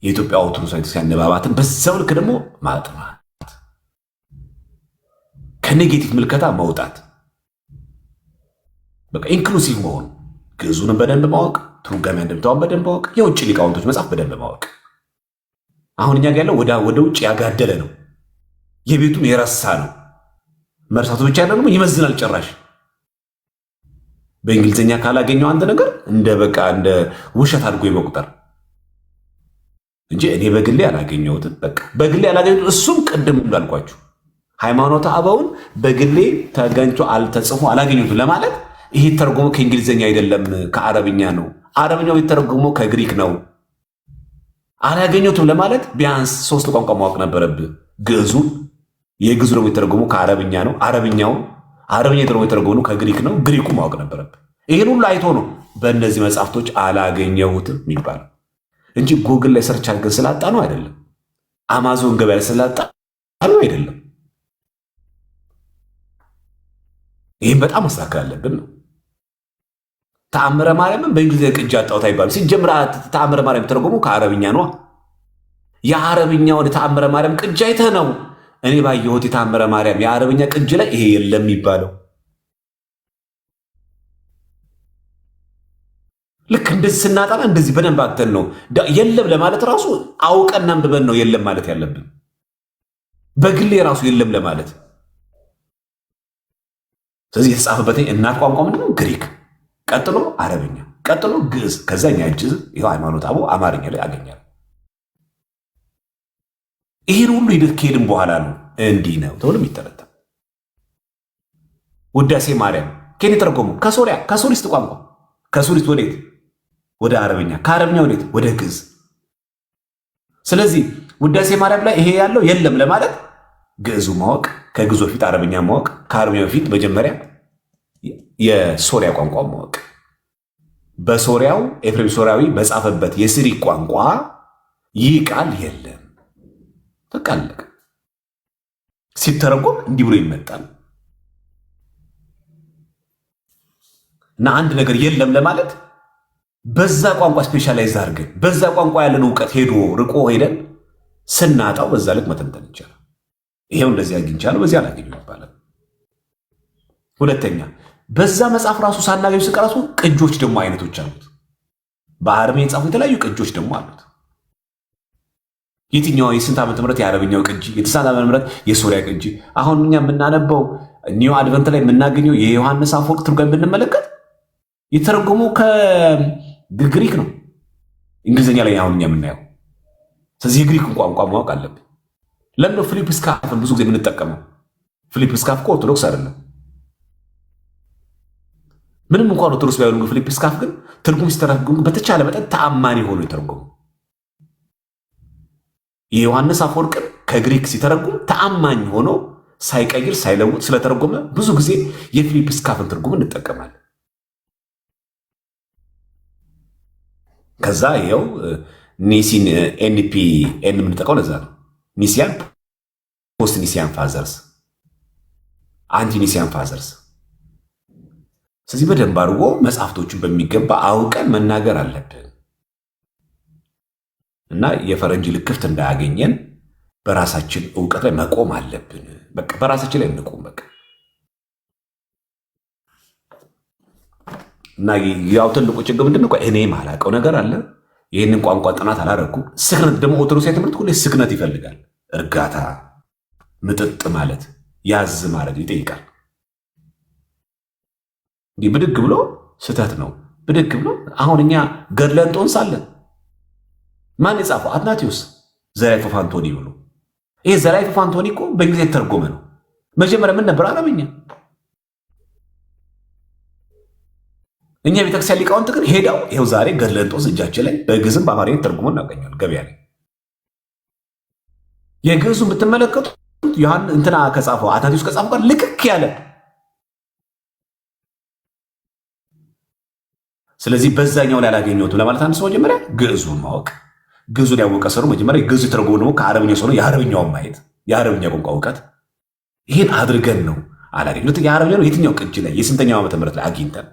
የኢትዮጵያ ኦርቶዶክስ ቤተክርስቲያን ንባባትን በዛው ልክ ደግሞ ማጥናት፣ ከኔጌቲቭ ምልከታ መውጣት፣ በቃ ኢንክሉሲቭ መሆን፣ ግዕዙንም በደንብ ማወቅ፣ ትርጓሜ አንድምታውን በደንብ ማወቅ፣ የውጭ ሊቃውንቶች መጽሐፍ በደንብ ማወቅ። አሁን እኛ ጋር ያለው ወደ ውጭ ያጋደለ ነው፣ የቤቱን የረሳ ነው። መርሳቱ ብቻ ያለው ደግሞ ይመዝናል ጭራሽ። በእንግሊዝኛ ካላገኘው አንድ ነገር እንደ በቃ እንደ ውሸት አድርጎ የመቁጠር እንጂ እኔ በግሌ አላገኘሁትም። በቃ በግሌ አላገኘሁትም። እሱም ቅድም እንዳልኳችሁ ሃይማኖተ አበውን በግሌ ተገኝቶ አልተጽፎ አላገኘሁትም ለማለት ይሄ ተርጎሞ ከእንግሊዝኛ አይደለም ከአረብኛ ነው፣ አረብኛው የተረጎመው ከግሪክ ነው አላገኘሁትም ለማለት ቢያንስ 3 ቋንቋ ማወቅ ነበረብህ። ግዕዙ የግዕዙ ደግሞ የተረጎመው ከአረብኛ ነው፣ አረብኛ ደግሞ የተረጎመው ከግሪክ ነው፣ ግሪኩ ማወቅ ነበረብህ። ይሄን ሁሉ አይቶ ነው በእነዚህ መጽሐፍቶች አላገኘሁትም የሚባለው እንጂ ጉግል ላይ ሰርች አድርገን ስላጣ ነው አይደለም። አማዞን ገበያ ላይ ስላጣ ነው አይደለም። ይህም በጣም ማስተካከል አለብን ነው። ተአምረ ማርያምን በእንግሊዝኛ ቅጅ አጣሁት አይባልም። ሲጀምር ተአምረ ማርያም ተረጎሙ ከአረብኛ ነው። የአረብኛ ወደ ተአምረ ማርያም ቅጅ አይተህ ነው እኔ ባየሁት የተአምረ ማርያም የአረብኛ ቅጅ ላይ ይሄ የለም የሚባለው። ልክ እንደዚህ ስናጠና እንደዚህ በደንብ አግተን ነው የለም ለማለት ራሱ አውቀን አንብበን ነው የለም ማለት ያለብን። በግሌ ራሱ የለም ለማለት ስለዚህ የተጻፈበት እናት ቋንቋ ምንድነው? ግሪክ፣ ቀጥሎ አረብኛ፣ ቀጥሎ ግዕዝ፣ ከዛኛ እጅ ይኸው ሃይማኖት አበው አማርኛ ላይ አገኛል። ይህን ሁሉ ሂደት ከሄድን በኋላ ነው እንዲህ ነው ተብሎ የሚተረታ። ውዳሴ ማርያም ከኔ ተረጎሙ ከሶሪያ ከሶሪስት ቋንቋ ከሶሪስት ወዴት? ወደ አረብኛ፣ ከአረብኛ ወዴት? ወደ ግዕዝ። ስለዚህ ውዳሴ ማርያም ላይ ይሄ ያለው የለም ለማለት ግዕዙ ማወቅ፣ ከግዕዙ በፊት አረብኛ ማወቅ፣ ከአረብኛ በፊት መጀመሪያ የሶሪያ ቋንቋ ማወቅ። በሶሪያው ኤፍሬም ሶሪያዊ በጻፈበት የሲሪክ ቋንቋ ይህ ቃል የለም ተቃለቀ። ሲተረጎም እንዲህ ብሎ ይመጣል እና አንድ ነገር የለም ለማለት በዛ ቋንቋ ስፔሻላይዝ አድርገን በዛ ቋንቋ ያለን እውቀት ሄዶ ርቆ ሄደን ስናጣው በዛ ልክ መተንተን ይቻላል። ይሄው እንደዚህ አግኝቻለሁ በዚህ አላገኘሁም ይባላል። ሁለተኛ በዛ መጽሐፍ ራሱ ሳናገኝ ስቀራሱ ቅጆች ደግሞ አይነቶች አሉት። በአረብኛ የጻፉ የተለያዩ ቅጆች ደግሞ አሉት። የትኛው የስንት ዓመተ ምህረት የአረብኛው ቅጂ፣ የስንት ዓመተ ምህረት የሶሪያ ቅጂ። አሁን እኛ የምናነበው ኒው አድቨንት ላይ የምናገኘው የዮሐንስ አፈወርቅ ትርጓሜ ብንመለከት የተረጎመው ከግሪክ ነው፣ እንግሊዝኛ ላይ አሁን እኛ የምናየው። ስለዚህ የግሪክን ቋንቋ ማወቅ አለብን። ለምን ነው ፊሊፕ ስካፍን ብዙ ጊዜ የምንጠቀመው? ፊሊፕ ስካፍ እኮ ኦርቶዶክስ አይደለም። ምንም እንኳን ኦርቶዶክስ ባይሆኑ ፊሊፕ ስካፍ ግን ትርጉም ሲተረጉም በተቻለ መጠን ተአማኒ ሆኖ የተረጎሙ። የዮሐንስ አፈወርቅን ከግሪክ ሲተረጉም ተአማኝ ሆኖ ሳይቀይር ሳይለውጥ ስለተረጎመ ብዙ ጊዜ የፊሊፕ ስካፍን ትርጉም እንጠቀማለን። ከዛ ይኸው ኒሲን ኤንፒ ኤን የምንጠቀው ለዛ ነው። ኒሲያን ፖስት ኒሲያን ፋዘርስ፣ አንቲ ኒሲያን ፋዘርስ። ስለዚህ በደንብ አድርጎ መጽሐፍቶቹን በሚገባ አውቀን መናገር አለብን እና የፈረንጅ ልክፍት እንዳያገኘን በራሳችን እውቀት ላይ መቆም አለብን። በቃ በራሳችን ላይ እንቆም በቃ። እና ያው ትልቁ ችግር ምንድነው? እኔ ማላውቀው ነገር አለ። ይህንን ቋንቋ ጥናት አላደረኩም። ስክነት ደግሞ ኦርቶዶክሳዊ ትምህርት ሁሌ ስክነት ይፈልጋል። እርጋታ፣ ምጥጥ ማለት፣ ያዝ ማለት ይጠይቃል። እንዲህ ብድግ ብሎ ስህተት ነው ብድግ ብሎ አሁን እኛ ገድለ እንጦንስ አለን። ማን የጻፈው? አትናቴዎስ ዘላይፍ ኦፍ አንቶኒ ብሎ። ይሄ ዘላይፍ ኦፍ አንቶኒ እኮ በእንግሊዝኛ የተተረጎመ ነው። መጀመሪያ ምን ነበር? አረብኛ። እኛ ቤተክርስቲያን ሊቃውንት ግን ሄደው ይኸው ዛሬ ገድለ እንጦንስ እጃችን ላይ በግዕዝም በአማርኛ ተርጉሞ እናገኛለን ገበያ ላይ። የግዕዙን ብትመለከቱ ዮሐን እንትና ከጻፈው አትናቴዎስ ከጻፈው ጋር ልክክ ያለ። ስለዚህ በዛኛው ላይ አላገኘሁትም ለማለት አንድ ሰው መጀመሪያ ግዕዙን ማወቅ፣ ግዕዙን ያወቀ ሰው መጀመሪያ ግዕዙ የተረጎመው ደግሞ ከአረብኛ ሰው ነው። የአረብኛውን ማየት፣ የአረብኛ ቋንቋ እውቀት፣ ይሄን አድርገን ነው አላገኘሁት። የአረብኛ ነው የትኛው ቅጅ ላይ የስንተኛው ዓመተ ምህረት ላይ አግኝተን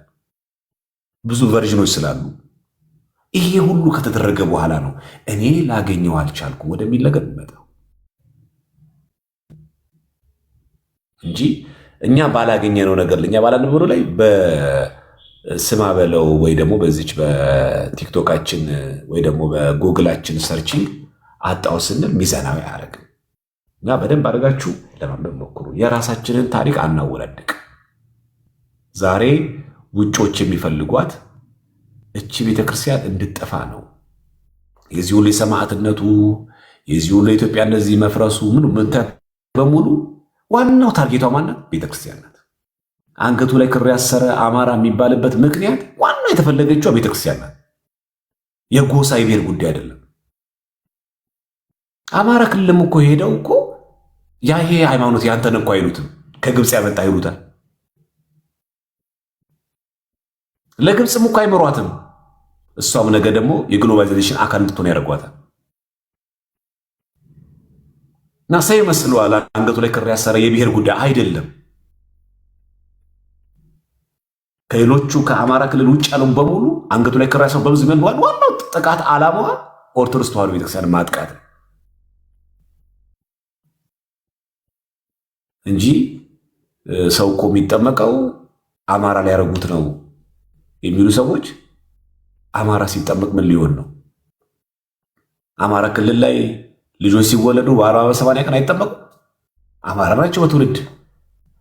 ብዙ ቨርዥኖች ስላሉ ይሄ ሁሉ ከተደረገ በኋላ ነው እኔ ላገኘው አልቻልኩም ወደሚል ነገር የሚመጣው እንጂ እኛ ባላገኘነው ነገር ለኛ ባላነበረው ላይ በስማ በለው ወይ ደግሞ በዚች በቲክቶካችን ወይ ደግሞ በጉግላችን ሰርቺንግ አጣው ስንል ሚዛናዊ አያደርግም። እና በደንብ አድርጋችሁ ለማንበብ ሞክሩ። የራሳችንን ታሪክ አናወላድቅ። ዛሬ ውጮች የሚፈልጓት እቺ ቤተክርስቲያን እንድጠፋ ነው። የዚህ ሁሉ የሰማዕትነቱ የዚህ ሁሉ የኢትዮጵያ እንደዚህ መፍረሱ ምን በሙሉ ዋናው ታርጌቷ ማናት? ቤተክርስቲያን ናት። አንገቱ ላይ ክር ያሰረ አማራ የሚባልበት ምክንያት ዋናው የተፈለገችው ቤተክርስቲያን ናት። የጎሳ የብሔር ጉዳይ አይደለም። አማራ ክልልም እኮ ሄደው እኮ ያ ይሄ ሃይማኖት ያንተን እኮ አይሉትም፣ ከግብፅ ያመጣ ይሉታል። ለግብፅም እኮ አይመሯትም። እሷም ነገ ደግሞ የግሎባላይዜሽን አካል እንድትሆን ያደርጓታል። እና ሰው ይመስለዋል አንገቱ ላይ ክር ያሰረ የብሔር ጉዳይ አይደለም። ከሌሎቹ ከአማራ ክልል ውጭ ያለውን በሙሉ አንገቱ ላይ ክራ ሰው በብዙ መንገድ ዋናው ጥቃት ዓላማዋ ኦርቶዶክስ ተዋሕዶ ቤተክርስቲያን ማጥቃት እንጂ ሰው እኮ የሚጠመቀው አማራ ላይ ያረጉት ነው የሚሉ ሰዎች አማራ ሲጠመቅ ምን ሊሆን ነው? አማራ ክልል ላይ ልጆች ሲወለዱ በ40 በ80 ቀን አይጠመቁ? አማራ ናቸው በትውልድ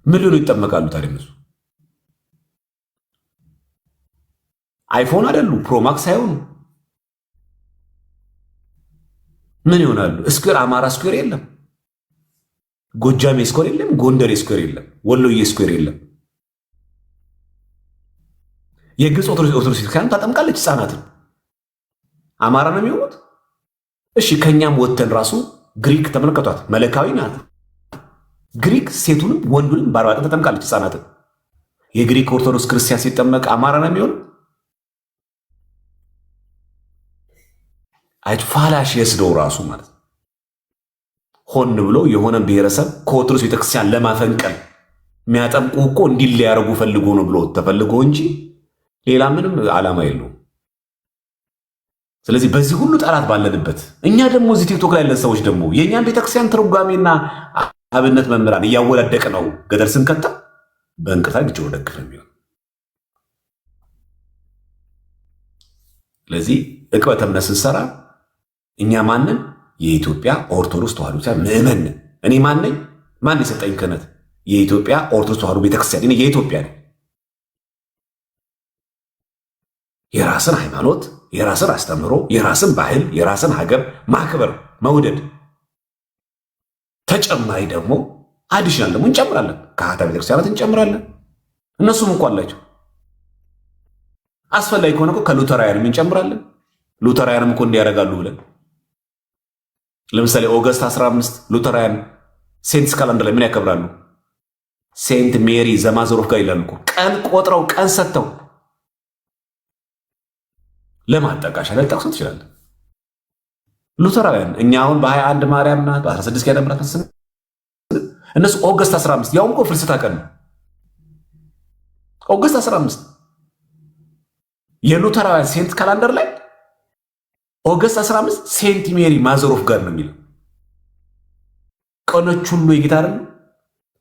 ምን ሊሆኑ ይጠመቃሉ? ታዲያ እነሱ አይፎን አይደሉ ፕሮማክስ አይሆኑ ምን ይሆናሉ? ስኩዌር አማራ ስኩዌር የለም፣ ጎጃሜ ስኩዌር የለም፣ ጎንደሬ ስኩዌር የለም፣ ወሎዬ ስኩዌር የለም። የግብፅ ኦርቶዶክስ ቤተክርስቲያን ታጠምቃለች ህፃናትን። አማራ ነው የሚሆኑት? እሺ ከኛም ወተን ራሱ ግሪክ ተመልከቷት፣ መለካዊ ናት። ግሪክ ሴቱንም ወንዱንም በ40 ቀን ተጠምቃለች ህፃናትን። የግሪክ ኦርቶዶክስ ክርስቲያን ሲጠመቅ አማራ ነው የሚሆን? ፋላሽ የስደው ራሱ ማለት ሆን ብሎ የሆነ ብሔረሰብ ከኦርቶዶክስ ቤተክርስቲያን ለማፈንቀል የሚያጠምቁ እኮ እንዲል ሊያደርጉ ፈልጎ ነው ብሎ ተፈልጎ እንጂ ሌላ ምንም ዓላማ የለውም። ስለዚህ በዚህ ሁሉ ጠላት ባለንበት እኛ ደግሞ እዚህ ቲክቶክ ላይ ያለን ሰዎች ደግሞ የእኛን ቤተክርስቲያን ትርጓሜና አብነት መምህራን እያወላደቅ ነው ገደል ስንከታ በእንቅፋ ግጭው ደግፍ ነው የሚሆን። ስለዚህ ዕቅበተ እምነት ስንሰራ እኛ ማንን? የኢትዮጵያ ኦርቶዶክስ ተዋሕዶ ቤተክርስቲያን ምእመን። እኔ ማነኝ? ማን የሰጠኝ ክህነት? የኢትዮጵያ ኦርቶዶክስ ተዋሕዶ ቤተክርስቲያን። እኔ የኢትዮጵያ ነኝ። የራስን ሃይማኖት፣ የራስን አስተምህሮ፣ የራስን ባህል፣ የራስን ሀገር ማክበር መውደድ፣ ተጨማሪ ደግሞ አዲሽናል ደግሞ እንጨምራለን። ከሃታ ቤተክርስቲያናት እንጨምራለን። እነሱም እንኳ አላቸው። አስፈላጊ ከሆነ ከሉተራውያንም እንጨምራለን። ሉተራውያንም እኮ እንዲያደርጋሉ ብለን ለምሳሌ ኦገስት 15 ሉተራውያን ሴንትስ ካላንደር ላይ ምን ያከብራሉ? ሴንት ሜሪ ዘማዘሮፍ ጋር ይላሉ እኮ ቀን ቆጥረው ቀን ሰጥተው ለማጠቃሻ ላይ ጠቅሶ ትችላለን። ሉተራውያን እኛ አሁን በ21 ማርያም ናት፣ በ16 ኪዳነ ምሕረት እነሱ ኦገስት 15 ያውም እኮ ፍልሰታ ቀን ነው። ኦገስት 15 የሉተራውያን ሴንት ካላንደር ላይ ኦገስት 15 ሴንት ሜሪ ማዘሮፍ ጋር ነው የሚለው። ቀኖች ሁሉ የጌታ አይደል?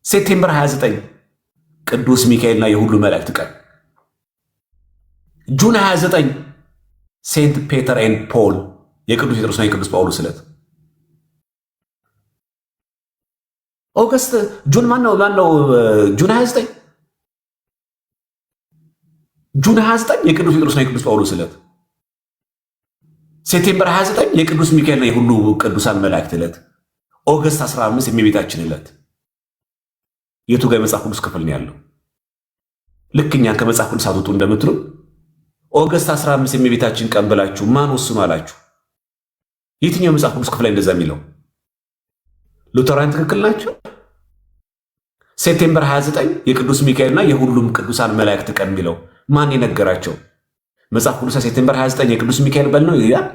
ሴፕቴምበር 29 ቅዱስ ሚካኤልና የሁሉ መላእክት ቀን፣ ጁን 29 ሴንት ፔተር ኤንድ ፖል የቅዱስ ጴጥሮስና የቅዱስ ጳውሎስ ዕለት። ኦገስት ጁን ማነው ጁን 29 የቅዱስ ጴጥሮስና የቅዱስ ጳውሎስ ዕለት። ሴፕቴምበር 29 የቅዱስ ሚካኤልና የሁሉ ቅዱሳን መላእክት ዕለት። ኦገስት 15 የእመቤታችን ዕለት። የቱ ጋር የመጽሐፍ ቅዱስ ክፍል ነው ያለው? ልክ እኛን ከመጽሐፍ ቅዱስ አትውጡ እንደምትሉ ኦገስት 15 የእመቤታችን ቀን ብላችሁ ማን ወስኑ አላችሁ? የትኛው መጽሐፍ ቅዱስ ክፍል ላይ እንደዛ የሚለው? ሉተራን ትክክል ናቸው። ሴፕቴምበር 29 የቅዱስ ሚካኤልና የሁሉም ቅዱሳን መላእክት ቀን የሚለው ማን የነገራቸው? መጽሐፍ ቅዱስ ሴፕቴምበር 29 የቅዱስ ሚካኤል በል ነው ይላል።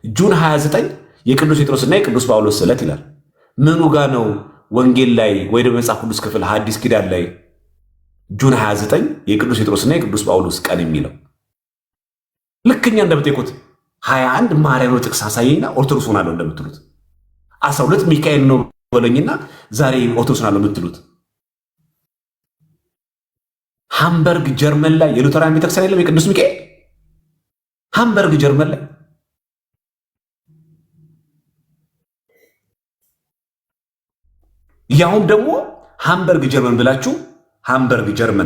ጁን 29 የቅዱስ ጴጥሮስና የቅዱስ ጳውሎስ ዕለት ይላል። ምኑ ጋር ነው ወንጌል ላይ ወይ ደግሞ መጽሐፍ ቅዱስ ክፍል ሐዲስ ኪዳን ላይ ጁን 29 የቅዱስ ጴጥሮስና የቅዱስ ጳውሎስ ቀን የሚለው? ልክኛ እንደምትጠይቁት 21 ማርያም ነው ጥቅስ አሳየኝና ኦርቶዶክስ ሆናለሁ እንደምትሉት 12 ሚካኤል ነው በለኝና ዛሬ ኦርቶዶክስ ሆናለሁ የምትሉት። ሃምበርግ ጀርመን ላይ የሉተራን ቤተክርስቲያን የለም የቅዱስ ሚካኤል? ሃምበርግ ጀርመን ላይ ያሁን ደግሞ ሃምበርግ ጀርመን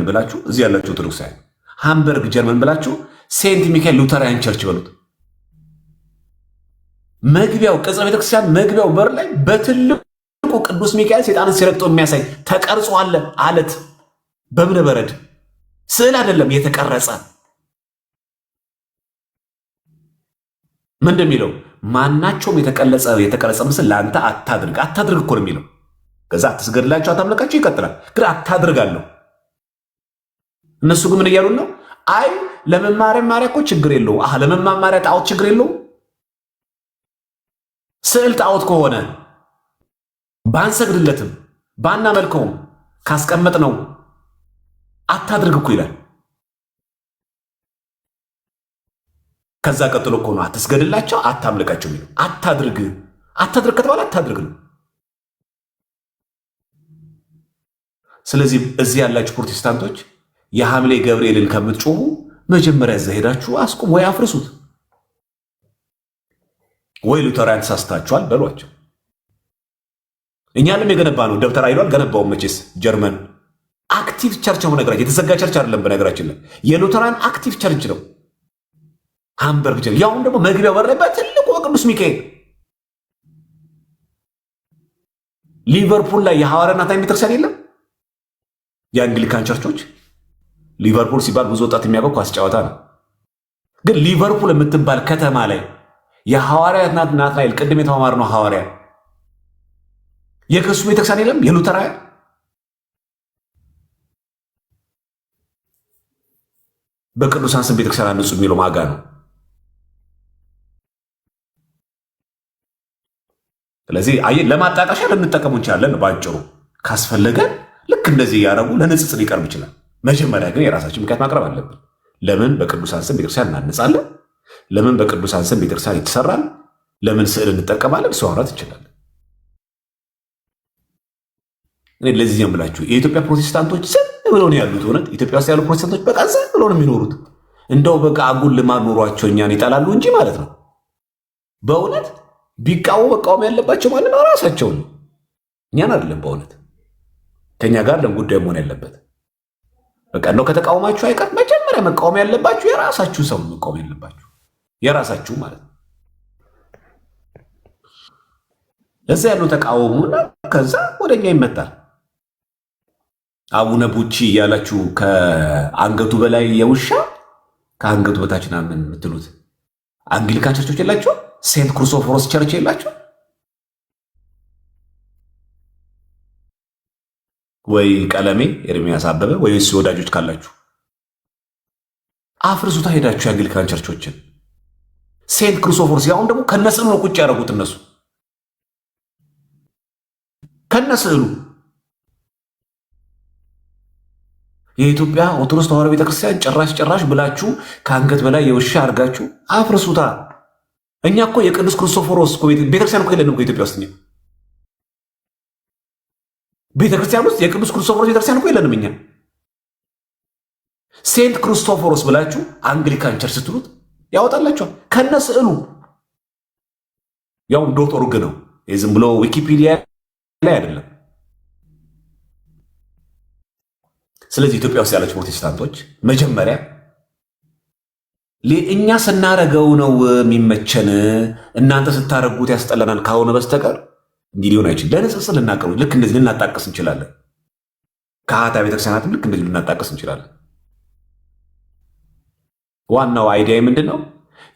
ብላችሁ እዚህ ያላችሁ ኦርቶዶክሳውያን ሃምበርግ ጀርመን ብላችሁ ሴንት ሚካኤል ሉተራን ቸርች በሉት። መግቢያው ቅጽረ ቤተክርስቲያን መግቢያው በር ላይ በትልቁ ቅዱስ ሚካኤል ሰይጣንን ሲረግጠው የሚያሳይ ተቀርጾ አለ። አለት በእብነ በረድ ስዕል አይደለም የተቀረጸ። ምን እንደሚለው ማናቸውም የተቀረጸ ምስል ለአንተ አታድርግ እኮ ነው የሚለው። ከዛ አትስገድላቸው፣ አታምልካቸው ይቀጥላል። ግን አታድርጋለሁ። እነሱ ግን ምን እያሉን ነው? አይ ለመማሪያ እኮ ችግር የለው። ለመማማሪያ ጣዖት ችግር የለው። ስዕል ጣዖት ከሆነ ባንሰግድለትም ባናመልከውም ካስቀመጥ ነው አታድርግ እኮ ይላል። ከዛ ቀጥሎ እኮ ነው አትስገድላቸው፣ አታምልካቸው የሚለው። አታድርግ ከተባለ አታድርግ ነው። ስለዚህ እዚህ ያላችሁ ፕሮቴስታንቶች የሐምሌ ገብርኤልን ከምትጮሁ መጀመሪያ እዛ ሄዳችሁ አስቁም፣ ወይ አፍርሱት፣ ወይ ሉተራን ተሳስታችኋል በሏቸው። እኛንም የገነባ ነው ደብተራ ይሏል። ገነባው መቼስ ጀርመን አክቲቭ ቸርች ነው። ነገራችን የተዘጋ ቸርች አይደለም። በነገራችን ላይ የሉተራን አክቲቭ ቸርች ነው ሃምበርግ ቸርች። ያውም ደግሞ መግቢያው በረበት ትልቁ በቅዱስ ሚካኤል። ሊቨርፑል ላይ የሐዋርያት ቤተክርስቲያን የለም። የአንግሊካን ቸርቾች ሊቨርፑል ሲባል ብዙ ወጣት የሚያውቀው ኳስ ጨዋታ ነው። ግን ሊቨርፑል የምትባል ከተማ ላይ የሐዋርያት ናትናኤል ቅድም የተማማርነው ሐዋርያ የክሱ ቤተክርስቲያን የለም። የሉተራውያን በቅዱሳን ስም ቤተክርስቲያን አንጹ የሚለው ማጋ ነው። ስለዚህ ለማጣቀሻ ልንጠቀሙ እንችላለን። ባጭሩ ካስፈለገ ልክ እንደዚህ እያደረጉ ለንጽጽር ሊቀርብ ይችላል። መጀመሪያ ግን የራሳችን ምክንያት ማቅረብ አለብን። ለምን በቅዱሳን ስም ቤተክርስቲያን እናንጻለን? ለምን በቅዱሳን ስም ቤተክርስቲያን ይተሰራል? ለምን ስዕል እንጠቀማለን? ሰው አውራት እንችላለን። እኔ ለዚህ ነው የምላችሁ የኢትዮጵያ ፕሮቴስታንቶች ዝም ብለው ነው ያሉት። እውነት ኢትዮጵያ ውስጥ ያሉ ፕሮቴስታንቶች በቃ ዝም ብለው ነው የሚኖሩት። እንደው በቃ አጉል ልማድ ኖሯቸው እኛን ይጠላሉ እንጂ ማለት ነው። በእውነት መቃወም ያለባቸው ማለት ነው ራሳቸውን ነው፣ እኛን አይደለም። በእውነት ከኛ ጋር ለም ጉዳይ መሆን ያለበት በቃ ነው። ከተቃወማችሁ አይቀር መጀመሪያ መቃወም ያለባችሁ የራሳችሁ ሰው መቃወም ያለባችሁ የራሳችሁ ማለት ነው። ለዛ ያለው ተቃውሞና ከዛ ወደኛ ይመጣል። አቡነ ቡቺ እያላችሁ ከአንገቱ በላይ የውሻ ከአንገቱ በታች ምናምን የምትሉት አንግሊካን ቸርቾች የላችሁ? ሴንት ክርስቶፎሮስ ቸርች የላችሁ ወይ? ቀለሜ ኤርሚያስ አበበ ወይ ወዳጆች ካላችሁ አፍርሱታ ሄዳችሁ የአንግሊካን ቸርቾችን። ሴንት ክርስቶፎሮስ ያሁን ደግሞ ከነስዕሉ ነው ቁጭ ያደረጉት እነሱ ከነስዕሉ። የኢትዮጵያ ኦርቶዶክስ ተዋሕዶ ቤተክርስቲያን ጭራሽ ብላችሁ ከአንገት በላይ የውሻ አድርጋችሁ አፍርሱታ። እኛ እኮ የቅዱስ ክርስቶፎሮስ ቤተክርስቲያን እኮ የለንም ኢትዮጵያ ውስጥ። ቤተክርስቲያን ውስጥ የቅዱስ ክርስቶፎሮስ ቤተክርስቲያን እኮ የለንም እኛ። ሴንት ክርስቶፎሮስ ብላችሁ አንግሊካን ቸርች ስትሉት ያወጣላችኋል ከነ ስዕሉ። ያው ዶት ኦርግ ነው፣ ዝም ብሎ ዊኪፒዲያ ላይ አይደለም። ስለዚህ ኢትዮጵያ ውስጥ ያላችሁ ፕሮቴስታንቶች መጀመሪያ እኛ ስናረገው ነው የሚመቸን፣ እናንተ ስታረጉት ያስጠላናል ከሆነ በስተቀር እንዲህ ሊሆን አይችልም። ለንጽጽር ልናቀርቡ ልክ እንደዚህ ልናጣቀስ እንችላለን። ከአኃት ቤተክርስቲያናትም ልክ እንደዚህ ልናጣቀስ እንችላለን። ዋናው አይዲያ ምንድን ነው?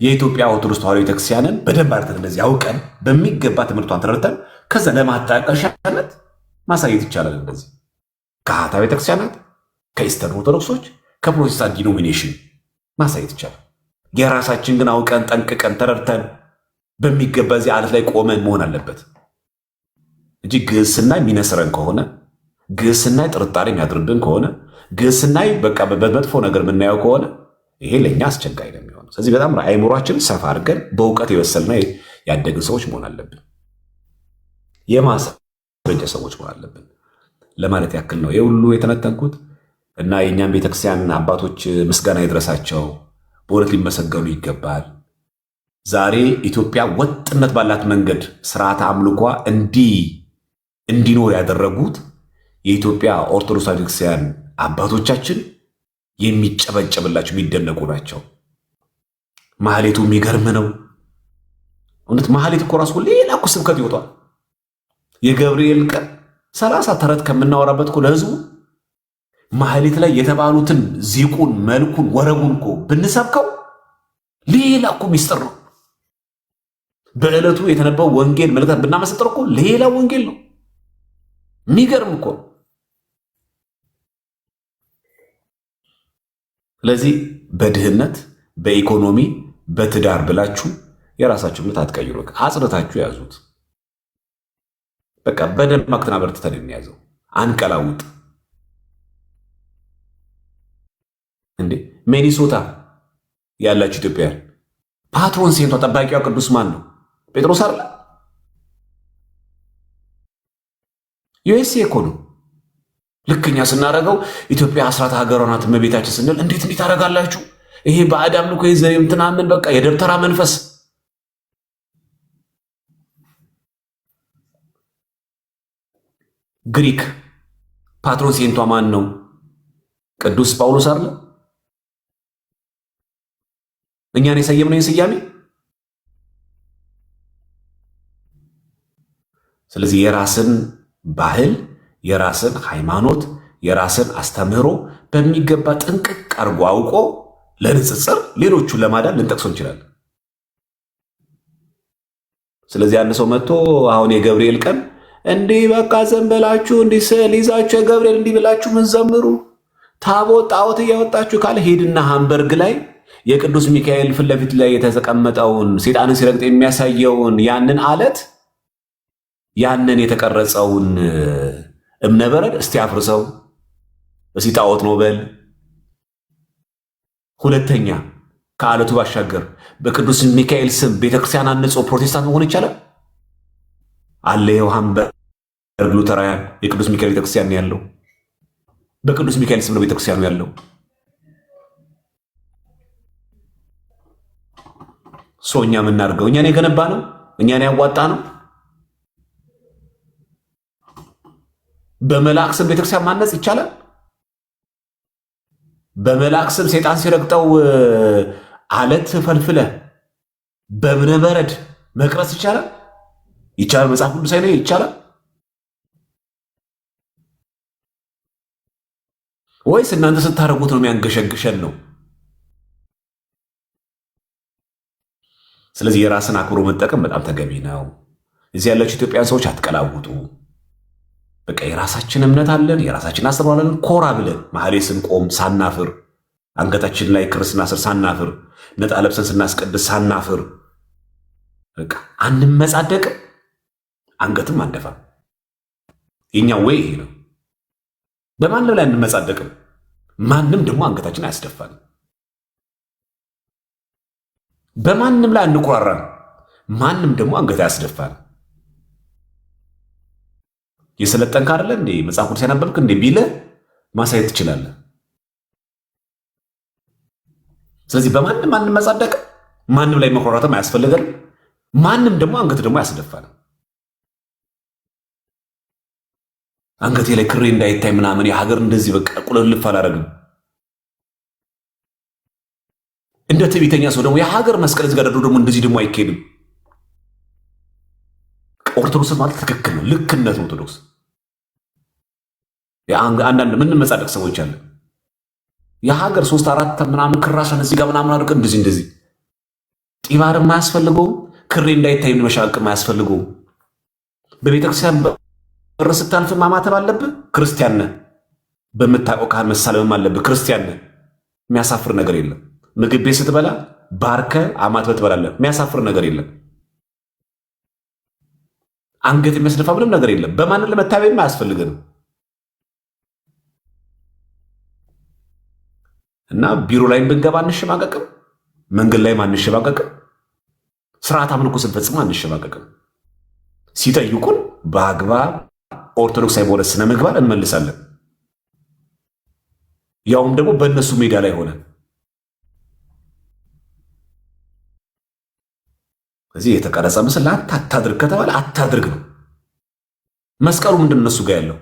የኢትዮጵያ ኦርቶዶክስ ተዋሕዶ ቤተክርስቲያንን በደንብ አድርገን እንደዚህ አውቀን በሚገባ ትምህርቷን ተረድተን ከዛ ለማጣቀሻነት ማሳየት ይቻላል። እንደዚህ ከአኃት ቤተክርስቲያናት፣ ከኢስተርን ኦርቶዶክሶች፣ ከፕሮቴስታንት ዲኖሚኔሽን ማሳየት ይቻላል። የራሳችን ግን አውቀን ጠንቅቀን ተረድተን በሚገባ እዚህ አለት ላይ ቆመን መሆን አለበት እንጂ ግዕዝ ስናይ የሚነስረን ከሆነ፣ ግዕዝ ስናይ ጥርጣሬ የሚያድርብን ከሆነ፣ ግዕዝ ስናይ በቃ በመጥፎ ነገር የምናየው ከሆነ ይሄ ለእኛ አስቸጋሪ ነው የሚሆነው። ስለዚህ በጣም አይምሯችን ሰፋ አድርገን በእውቀት የበሰልና ያደግን ሰዎች መሆን አለብን። የማስረጃ ሰዎች መሆን አለብን ለማለት ያክል ነው ይህ ሁሉ የተነተንኩት እና የእኛም ቤተክርስቲያን አባቶች ምስጋና ይድረሳቸው፣ በእውነት ሊመሰገኑ ይገባል። ዛሬ ኢትዮጵያ ወጥነት ባላት መንገድ ስርዓተ አምልኳ እንዲኖር ያደረጉት የኢትዮጵያ ኦርቶዶክስ ቤተክርስቲያን አባቶቻችን የሚጨበጨብላቸው የሚደነቁ ናቸው። ማህሌቱ የሚገርም ነው እውነት። ማህሌት እኮ ራሱ ሌላ እኮ ስብከት ይወጣል። የገብርኤል ቀን 30 ተረት ከምናወራበት እኮ ለህዝቡ ማህሌት ላይ የተባሉትን ዚቁን፣ መልኩን፣ ወረቡን እኮ ብንሰብከው ሌላ እኮ ሚስጥር ነው። በዕለቱ የተነበው ወንጌል መልእክት ብናመሰጥር እኮ ሌላ ወንጌል ነው። የሚገርም እኮ። ስለዚህ በድህነት በኢኮኖሚ በትዳር ብላችሁ የራሳችሁ ምት አትቀይሩ። አጽድታችሁ ያዙት። በቃ በደንብ ማክተና በርትተን እንያዘው። አንቀላውጥ። ሚኒሶታ ያላችሁ ኢትዮጵያውያን ፓትሮን ሴንቷ ጠባቂዋ ቅዱስ ማን ነው? ጴጥሮስ አይደል? ዩኤስኤ እኮ ነው። ልክኛ ስናደርገው ኢትዮጵያ አስራት ሀገሯ ናት እመቤታችን ስንል እንዴት ታደርጋላችሁ? ይሄ በአዳም ነው ከይዘ እንትናምን በቃ የደብተራ መንፈስ። ግሪክ ፓትሮን ሴንቷ ማን ነው? ቅዱስ ጳውሎስ አይደል? እኛን የሰየምነው ስያሜ። ስለዚህ የራስን ባህል፣ የራስን ሃይማኖት፣ የራስን አስተምህሮ በሚገባ ጥንቅቅ አድርጎ አውቆ ለንጽጽር ሌሎቹን ለማዳን ልንጠቅሰው እንችላለን። ስለዚህ አንድ ሰው መጥቶ አሁን የገብርኤል ቀን እንዲህ በቃ ዘንበላችሁ እንዲህ ስዕል ይዛችሁ የገብርኤል እንዲህ ብላችሁ ምን ዘምሩ ታቦት ጣዖት እያወጣችሁ ካለ ሄድና ሃምበርግ ላይ የቅዱስ ሚካኤል ፊት ለፊት ላይ የተቀመጠውን ሴጣንን ሲረግጥ የሚያሳየውን ያንን አለት ያንን የተቀረጸውን እምነበረድ እስቲ አፍርሰው እስቲ ጣዖት ነው በል። ሁለተኛ ከአለቱ ባሻገር በቅዱስ ሚካኤል ስም ቤተክርስቲያን አንጾ ፕሮቴስታንት መሆን ይቻላል? አለ ይኸው ሃምበርግ ሉተራውያን የቅዱስ ሚካኤል ቤተክርስቲያን ያለው በቅዱስ ሚካኤል ስም ነው ቤተክርስቲያኑ ያለው። ሰው እኛ የምናደርገው እኛን የገነባ ነው፣ እኛን ያዋጣ ነው። በመልአክ ስም ቤተክርስቲያን ማነጽ ይቻላል? በመልአክ ስም ሴጣን ሲረግጠው አለት ፈልፍለ በእብነ በረድ መቅረጽ ይቻላል? ይቻላል። መጽሐፍ ቅዱሳዊ ነው። ይቻላል ወይስ እናንተ ስታረጉት ነው የሚያንገሸግሸን ነው? ስለዚህ የራስን አክብሮ መጠቀም በጣም ተገቢ ነው። እዚህ ያላችሁ ኢትዮጵያውያን ሰዎች አትቀላውጡ። በቃ የራሳችን እምነት አለን፣ የራሳችን አስተምሯለን። ኮራ ብለን ማህሌ ስንቆም ሳናፍር፣ አንገታችን ላይ ክር ስናስር ሳናፍር፣ ነጣ ለብሰን ስናስቀድስ ሳናፍር፣ በቃ አንመጻደቅም፣ አንገትም አንደፋም። የኛ ወይ ይሄ ነው። በማንም ላይ አንመጻደቅም፣ ማንም ደግሞ አንገታችን አያስደፋንም። በማንም ላይ አንቆራራም፣ ማንም ደግሞ አንገት አያስደፋንም። የሰለጠንክ አይደለ እንዴ መጽሐፍ ቅዱስ ያነበብክ እንዴ ቢልህ ማሳየት ትችላለህ። ስለዚህ በማንም አንመጻደቅም፣ ማንም ላይ መኮራረትም አያስፈልገንም፣ ማንም ደግሞ አንገት ደግሞ አያስደፋንም። አንገቴ ላይ ክሬ እንዳይታይ ምናምን የሀገር እንደዚህ በቃ ቁልልፍ አላረግም። እንደ ትዕቢተኛ ሰው ደግሞ የሀገር መስቀል እዚህ ጋር ደግሞ እንደዚህ ደግሞ አይካሄድም። ኦርቶዶክስ ማለት ትክክል ነው፣ ልክነት ነው ኦርቶዶክስ። አንዳንድ የምንመጻደቅ ሰዎች አለ የሀገር 3-4 ምናምን ክራሻን እዚህ ጋር ምናምን አድርገን እንደዚህ ጢባር የማያስፈልገው ክሬ እንዳይታይ መሻቅ የማያስፈልገው በቤተክርስቲያን በር ስታልፍ ማማተብ አለብህ። ክርስቲያን ነህ። በምታውቀው ካህን መሳለምም አለብህ። ክርስቲያን ነህ። የሚያሳፍር ነገር የለም። ምግብ ቤት ስትበላ ባርከ አማትበህ ትበላለህ። የሚያሳፍር ነገር የለም። አንገት የሚያስደፋ ምንም ነገር የለም። በማንም ለመታበይም አያስፈልገንም። እና ቢሮ ላይ ብንገባ አንሸማቀቅም። መንገድ ላይ አንሸማቀቅም። ስርዓት አምልኮ ስንፈጽም አንሸማቀቅም። ሲጠይቁን በአግባብ ኦርቶዶክሳዊ በሆነ ስነ ምግባር እንመልሳለን። ያውም ደግሞ በእነሱ ሜዳ ላይ ሆነ። እዚህ የተቀረጸ ምስል አታድርግ ከተባለ አታድርግ ነው። መስቀሉ ምንድን እነሱ ጋር ያለው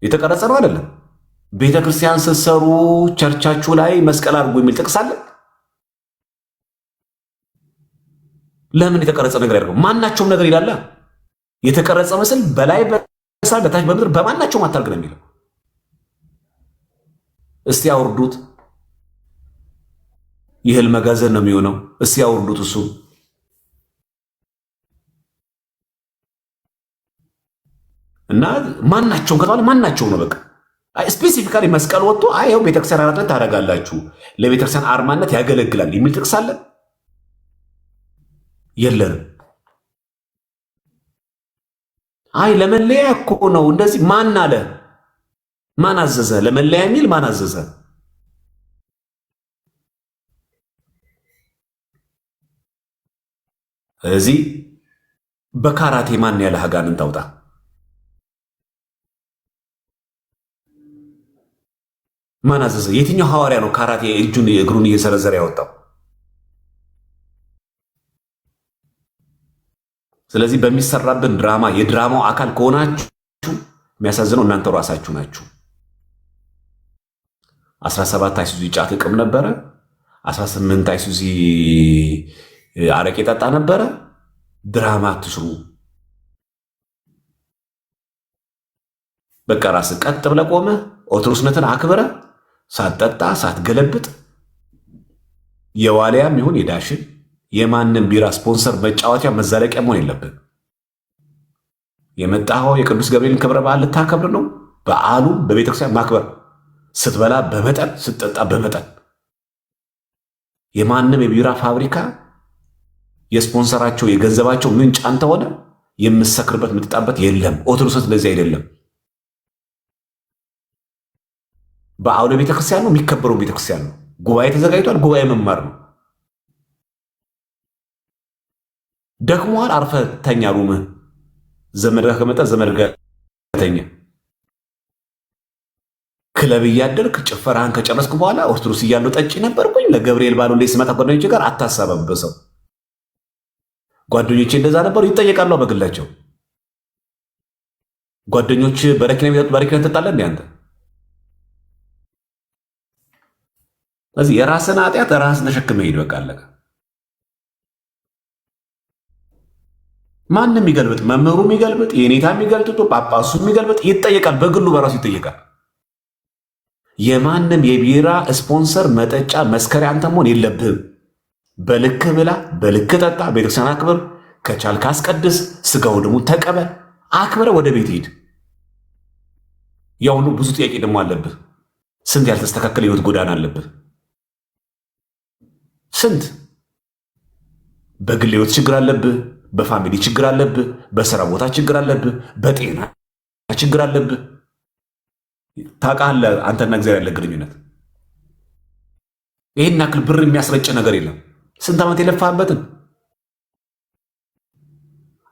የተቀረጸ ነው አይደለም። ቤተ ክርስቲያን ስትሰሩ ቸርቻችሁ ላይ መስቀል አድርጎ የሚል ጥቅስ አለ? ለምን የተቀረጸ ነገር ያደርገው? ማናቸውም ነገር ይላል። የተቀረጸ ምስል በላይ በሳል በታች በምድር በማናቸውም አታርግ ነው የሚለው። እስቲ አውርዱት። ይህል መጋዘን ነው የሚሆነው። እስቲ አውርዱት እሱ እና ማናቸውም ከተባለ ማናቸው ነው በቃ ስፔሲፊካሊ መስቀል ወጥቶ አይው ቤተክርስቲያን አራት ታደርጋላችሁ ለቤተክርስቲያን አርማነት ያገለግላል የሚል ጥቅስ አለ? የለንም። አይ ለመለያ እኮ ነው እንደዚህ። ማን አለ? ማን አዘዘ? ለመለያ የሚል ማን አዘዘ? ስለዚህ በካራቴ ማን ያለ ሀጋንን ታውጣ? ማን አዘዘ? የትኛው ሐዋርያ ነው ካራቴ እጁን እግሩን እየሰረዘረ ያወጣው? ስለዚህ በሚሰራብን ድራማ የድራማው አካል ከሆናችሁ የሚያሳዝነው እናንተ ራሳችሁ ናችሁ። 17 አይሱዚ ጫት እቅም ነበረ። 18 አይሱዚ አረቄ ጠጣ ነበረ። ድራማ አትስሩ። በቃ ራስ ቀጥ ብለህ ቆመህ ኦርቶዶክስነትን አክብረ ሳትጠጣ ሳትገለብጥ የዋልያም ይሁን የዳሽን የማንም ቢራ ስፖንሰር መጫወቻ መዛለቂያ መሆን የለብን። የመጣኸው የቅዱስ ገብርኤልን ክብረ በዓል ልታከብር ነው። በዓሉ በቤተክርስቲያን ማክበር፣ ስትበላ በመጠን ስትጠጣ በመጠን። የማንም የቢራ ፋብሪካ የስፖንሰራቸው የገንዘባቸው ምንጭ አንተ ሆነ የምሰክርበት የምትጣበት የለም። ኦርቶዶክስ እንደዚህ አይደለም። በዓሉ ቤተክርስቲያን ነው፣ የሚከበረው ቤተክርስቲያን ነው። ጉባኤ ተዘጋጅቷል። ጉባኤ መማር ነው። ደክሞሃል፣ አርፈህ ተኛ። ሩምህ ዘመድ ጋር ከመጣ ዘመድ ጋር ተኛ። ክለብ እያደርክ ጭፈራህን ከጨረስክ በኋላ ኦርቶዶክስ እያለሁ ጠጪ ነበርኩኝ ለገብርኤል ባሉ ላይ ስመጣ ጓደኞቼ ጋር አታሳበበሰው። ጓደኞቼ እንደዛ ነበሩ፣ ይጠየቃሉ በግላቸው። ጓደኞች በረኪና የሚጠጡ በረኪና ትጠጣለህ እንዴ አንተ? ስለዚህ የራስን ኃጢአት ራስን ተሸክመህ ሂድ። በቃ አለቀ። ማንም የሚገልብጥ መምህሩ የሚገልብጥ የኔታ የሚገልብጥ ጳጳሱ የሚገልብጥ ይጠየቃል። በግሉ በራሱ ይጠየቃል። የማንም የቢራ ስፖንሰር መጠጫ መስከሪያ አንተ መሆን የለብህም። በልክ ብላ፣ በልክ ጠጣ፣ ቤተክርስቲያን አክብር፣ ከቻልክ አስቀድስ፣ ስጋው ደግሞ ተቀበል፣ አክብረ ወደ ቤት ሂድ። ያውኑ ብዙ ጥያቄ ደግሞ አለብህ። ስንት ያልተስተካከለ ህይወት ጎዳና አለብህ። ስንት በግል ህይወት ችግር አለብህ፣ በፋሚሊ ችግር አለብህ፣ በስራ ቦታ ችግር አለብህ፣ በጤና ችግር አለብህ። ታውቃለህ አንተና እግዚአብሔር ያለ ግንኙነት ይህን ያክል ብር የሚያስረጭ ነገር የለም። ስንት ዓመት የለፋህበትን።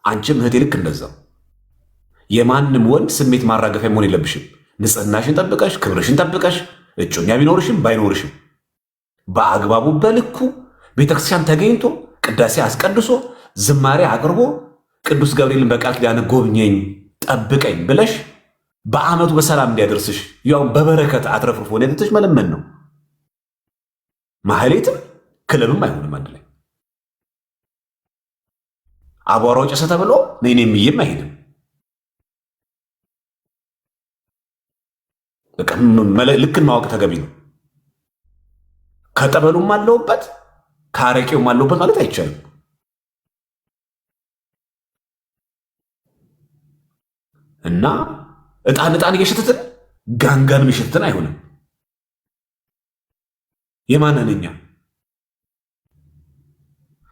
አንቺም እህቴ ልክ እንደዛው የማንም ወንድ ስሜት ማራገፊያ መሆን የለብሽም። ንጽህናሽን ጠብቀሽ ክብርሽን ጠብቀሽ እጮኛ ቢኖርሽም ባይኖርሽም በአግባቡ በልኩ ቤተክርስቲያን ተገኝቶ ቅዳሴ አስቀድሶ ዝማሬ አቅርቦ ቅዱስ ገብርኤልን በቃል ኪዳን ጎብኘኝ ጠብቀኝ ብለሽ በዓመቱ በሰላም እንዲያደርስሽ ያው በበረከት አትረፍርፎ እንዲያደርስሽ መለመን ነው። ማህሌትም ክለብም አይሆንም አንድ ላይ። አቧራው ጨሰ ተብሎ ነይኔ የሚይም አይሄድም። በቃ ልክን ማወቅ ተገቢ ነው። ከጠበሉም አለውበት ከአረቄውም አለውበት ማለት አይቻልም። እና እጣን እየሸተትን ጋንጋንም እየሸተትን አይሆንም። የማንንኛ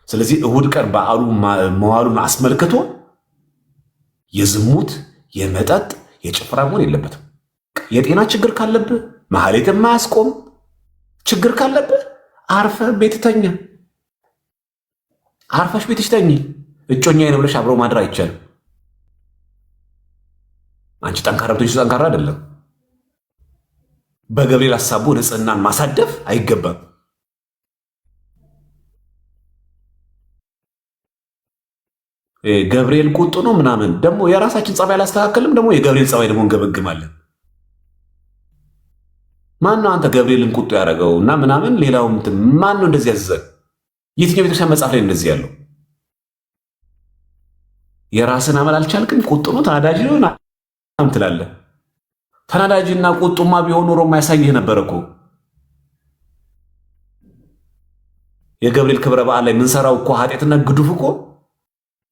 ስለዚህ እሁድ ቀን በዓሉ መዋሉን አስመልክቶ የዝሙት የመጠጥ የጭፈራ መሆን የለበትም። የጤና ችግር ካለብህ ማህሌት የማያስቆም ችግር ካለብህ አርፈ ቤት ተኛ። አርፈሽ ቤትሽ ተኝ። እጮኛዬ ነው ብለሽ አብሮ ማድር አይቻልም። አንቺ ጠንካራ ብትሆኚ ጠንካራ አይደለም። በገብርኤል ሐሳቡ ንጽህናን ማሳደፍ አይገባም። ገብርኤል ቁጡ ነው ምናምን ደግሞ የራሳችን ጸባይ አላስተካከልም። ደግሞ የገብርኤል ጸባይ ደግሞ እንገበግማለን። ማን ነው አንተ ገብርኤልን ቁጡ ያደረገው እና ምናምን ሌላው ማን ነው እንደዚህ ያዘዘ? የትኛው ቤተክርስቲያን መጽሐፍ ላይ እንደዚህ ያለው? የራስን አመል አልቻልክም። ቁጡ ነው ተናዳጅ ነው ትላለህ። ተናዳጅና ቁጡማ ቢሆን ኖሮ ማያሳይህ ነበር እኮ። የገብርኤል ክብረ በዓል ላይ ምንሰራው እኮ ኃጢአትና ግዱፍ እኮ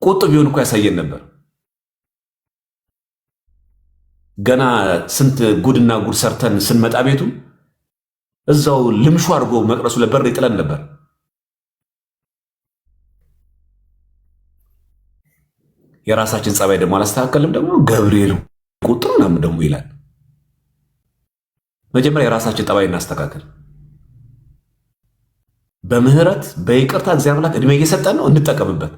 ቁጡ ቢሆን እኮ ያሳየን ነበር። ገና ስንት ጉድና ጉድ ሰርተን ስንመጣ ቤቱ እዛው ልምሹ አድርጎ መቅረሱ ለበር ይጥለን ነበር። የራሳችን ጸባይ ደግሞ አላስተካከልም። ደግሞ ገብርኤል ቁጡ ነው ደግሞ ይላል። መጀመሪያ የራሳችን ጠባይ እናስተካከል። በምህረት በይቅርታ እግዚአብሔር አምላክ እድሜ እየሰጠን ነው፣ እንጠቀምበት።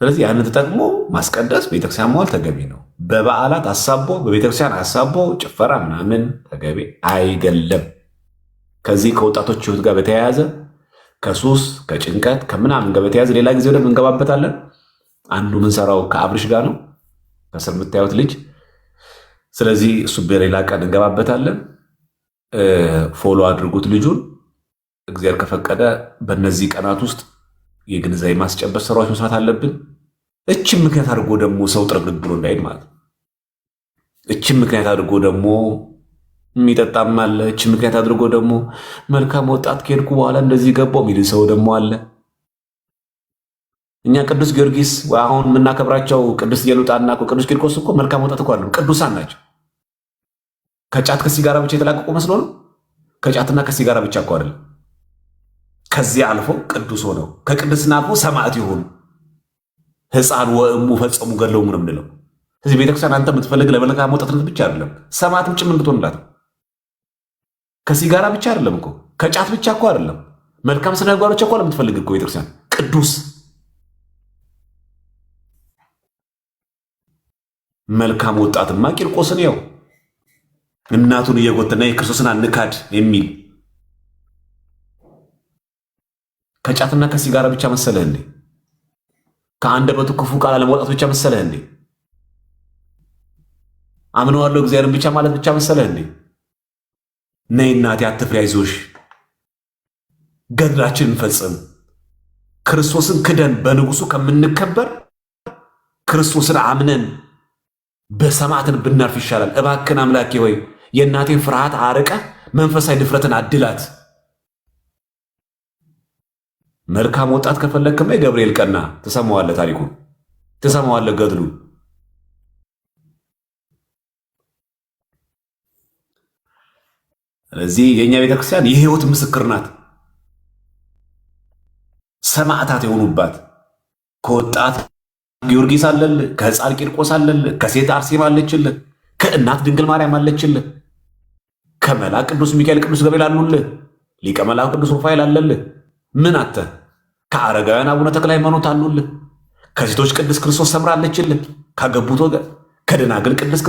ስለዚህ ያንን ተጠቅሞ ማስቀደስ ቤተክርስቲያን መዋል ተገቢ ነው። በበዓላት አሳቦ በቤተክርስቲያን አሳቦ ጭፈራ ምናምን ተገቢ አይደለም። ከዚህ ከወጣቶች ህይወት ጋር በተያያዘ ከሱስ ከጭንቀት ከምናምን ጋር በተያያዘ ሌላ ጊዜ ወደ እንገባበታለን። አንዱ ምንሰራው ከአብርሽ ጋር ነው፣ ከስር የምታዩት ልጅ። ስለዚህ እሱ በሌላ ቀን እንገባበታለን። ፎሎ አድርጉት ልጁን። እግዚአብሔር ከፈቀደ በእነዚህ ቀናት ውስጥ የግንዛቤ ማስጨበጥ ስራዎች መስራት አለብን። እችም ምክንያት አድርጎ ደግሞ ሰው ጥርግርግ ብሎ እንዳይሄድ ማለት ነው። እችም ምክንያት አድርጎ ደግሞ የሚጠጣም አለ። እችም ምክንያት አድርጎ ደግሞ መልካም ወጣት ከሄድኩ በኋላ እንደዚህ ገባው የሚል ሰው ደግሞ አለ። እኛ ቅዱስ ጊዮርጊስ አሁን የምናከብራቸው ቅዱስ ኢየሉጣና ቅዱስ ቂርቆስ እኮ መልካም ወጣት እኮ አይደለም፣ ቅዱሳን ናቸው። ከጫት ከሲጋራ ብቻ የተላቀቁ መስሎ ነው። ከጫትና ከሲጋራ ብቻ እኮ አይደለም። ከዚህ አልፎ ቅዱስ ሆነው ከቅድስና አልፎ ሰማዕት የሆኑ ሕፃን ወእሙ ፈጸሙ ገድለውም ነው የምንለው። ስለዚህ ቤተክርስቲያን አንተ የምትፈልግ ለመልካም ወጣትነት ብቻ አይደለም፣ ሰማዕትም ጭምር ብትሆንላት። ከሲጋራ ብቻ አይደለም እኮ ከጫት ብቻ እኮ አይደለም፣ መልካም ስነ ምግባሮች እኮ ለምትፈልግ እኮ ቤተክርስቲያን ቅዱስ መልካም ወጣትማ ቂርቆስን ያው እናቱን እየጎተና የክርስቶስን አንካድ የሚል ከጫትና ከሲጋራ ብቻ መሰለህ እንዴ? ከአንደበቱ ክፉ ቃል አለመውጣት ብቻ መሰለህ እንዴ? አምነዋለሁ እግዚአብሔርን ብቻ ማለት ብቻ መሰለህ እንዴ? ነይ እናቴ አትፍሪ፣ አይዞሽ፣ ገድላችን እንፈጽም። ክርስቶስን ክደን በንጉሱ ከምንከበር ክርስቶስን አምነን በሰማዕትን ብናርፍ ይሻላል። እባክን አምላኬ ሆይ የእናቴን ፍርሃት አርቀ መንፈሳዊ ድፍረትን አድላት። መልካም ወጣት ከፈለክማ የገብርኤል ቀና ትሰማዋለህ፣ ታሪኩን ትሰማዋለህ፣ ገድሉን። ስለዚህ የእኛ ቤተክርስቲያን የህይወት ምስክር ናት። ሰማዕታት የሆኑባት ከወጣት ጊዮርጊስ አለልህ፣ ከህፃን ቂርቆስ አለልህ፣ ከሴት አርሴማ አለችልህ፣ ከእናት ድንግል ማርያም አለችልህ፣ ከመልአክ ቅዱስ ሚካኤል ቅዱስ ገብርኤል አሉልህ፣ ሊቀ መላእክት ቅዱስ ሩፋኤል አለልህ። ምን አተ ከአረጋውያን አቡነ ተክለ ሃይማኖት አሉልህ፣ ከሴቶች ቅድስት ክርስቶስ ሰምራ አለችልህ፣ ካገቡት ወገን ከደናግል ቅድስት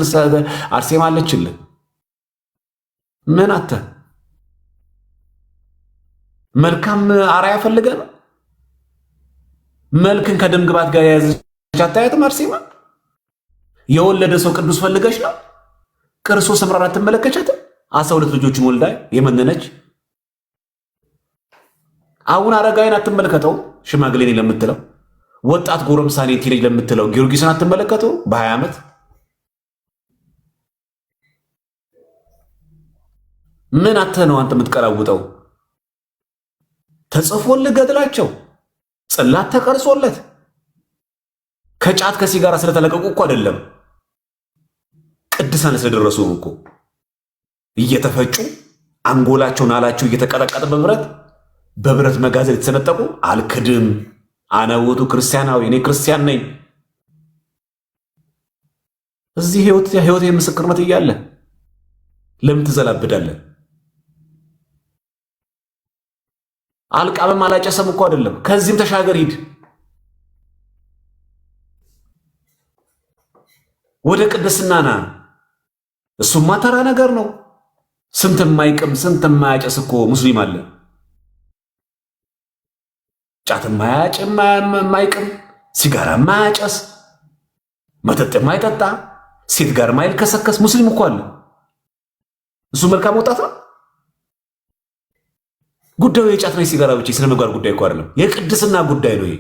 አርሴማ አለችልህ። ምን አተ መልካም አርአያ ፈልገህ ነው? መልክን ከደም ግባት ጋር የያዘች አታያትም? አርሴማ የወለደ ሰው ቅዱስ ፈልገሽ ነው? ክርስቶስ ሰምራን አትመለከቻትም? 12 ልጆችን ወልዳ የመነነች አሁን አረጋዊን አትመለከተው? ሽማግሌ ነኝ ለምትለው ወጣት ጎረምሳ ነኝ ቲኔጅ ለምትለው ጊዮርጊስን አትመለከተው? በ20 ዓመት ምን አተ ነው አንተ የምትቀራውጠው? ተጽፎልህ ገድላቸው ጽላት ተቀርጾለት ከጫት ከሲጋራ ስለተለቀቁ እኮ አይደለም፣ ቅድሳን ስለደረሱ እኮ እየተፈጩ አንጎላቸውን አላቸው እየተቀጠቀጠ በብረት መጋዘን የተሰነጠቁ አልክድም አነውቱ ክርስቲያናዊ እኔ ክርስቲያን ነኝ። እዚህ ህይወት ምስክርነት እያለ ለምን ትዘላብዳለህ? አልቃበም አላጨሰም እኮ አይደለም። ከዚህም ተሻገር ሂድ ወደ ቅድስና ና። እሱማ ተራ ነገር ነው። ስንት የማይቅም ስንት የማያጨስ እኮ ሙስሊም አለ። ጫት የማይቅም ሲጋራ የማያጨስ መጠጥ የማይጠጣ ሴት ጋር የማይልከሰከስ ሙስሊም እኮ አለ። እሱ መልካም ወጣት ነው። ጉዳዩ የጫትና የሲጋራ ብቻ የስነ ምግባር ጉዳይ እኮ አይደለም፣ የቅድስና ጉዳይ ነው ይሄ።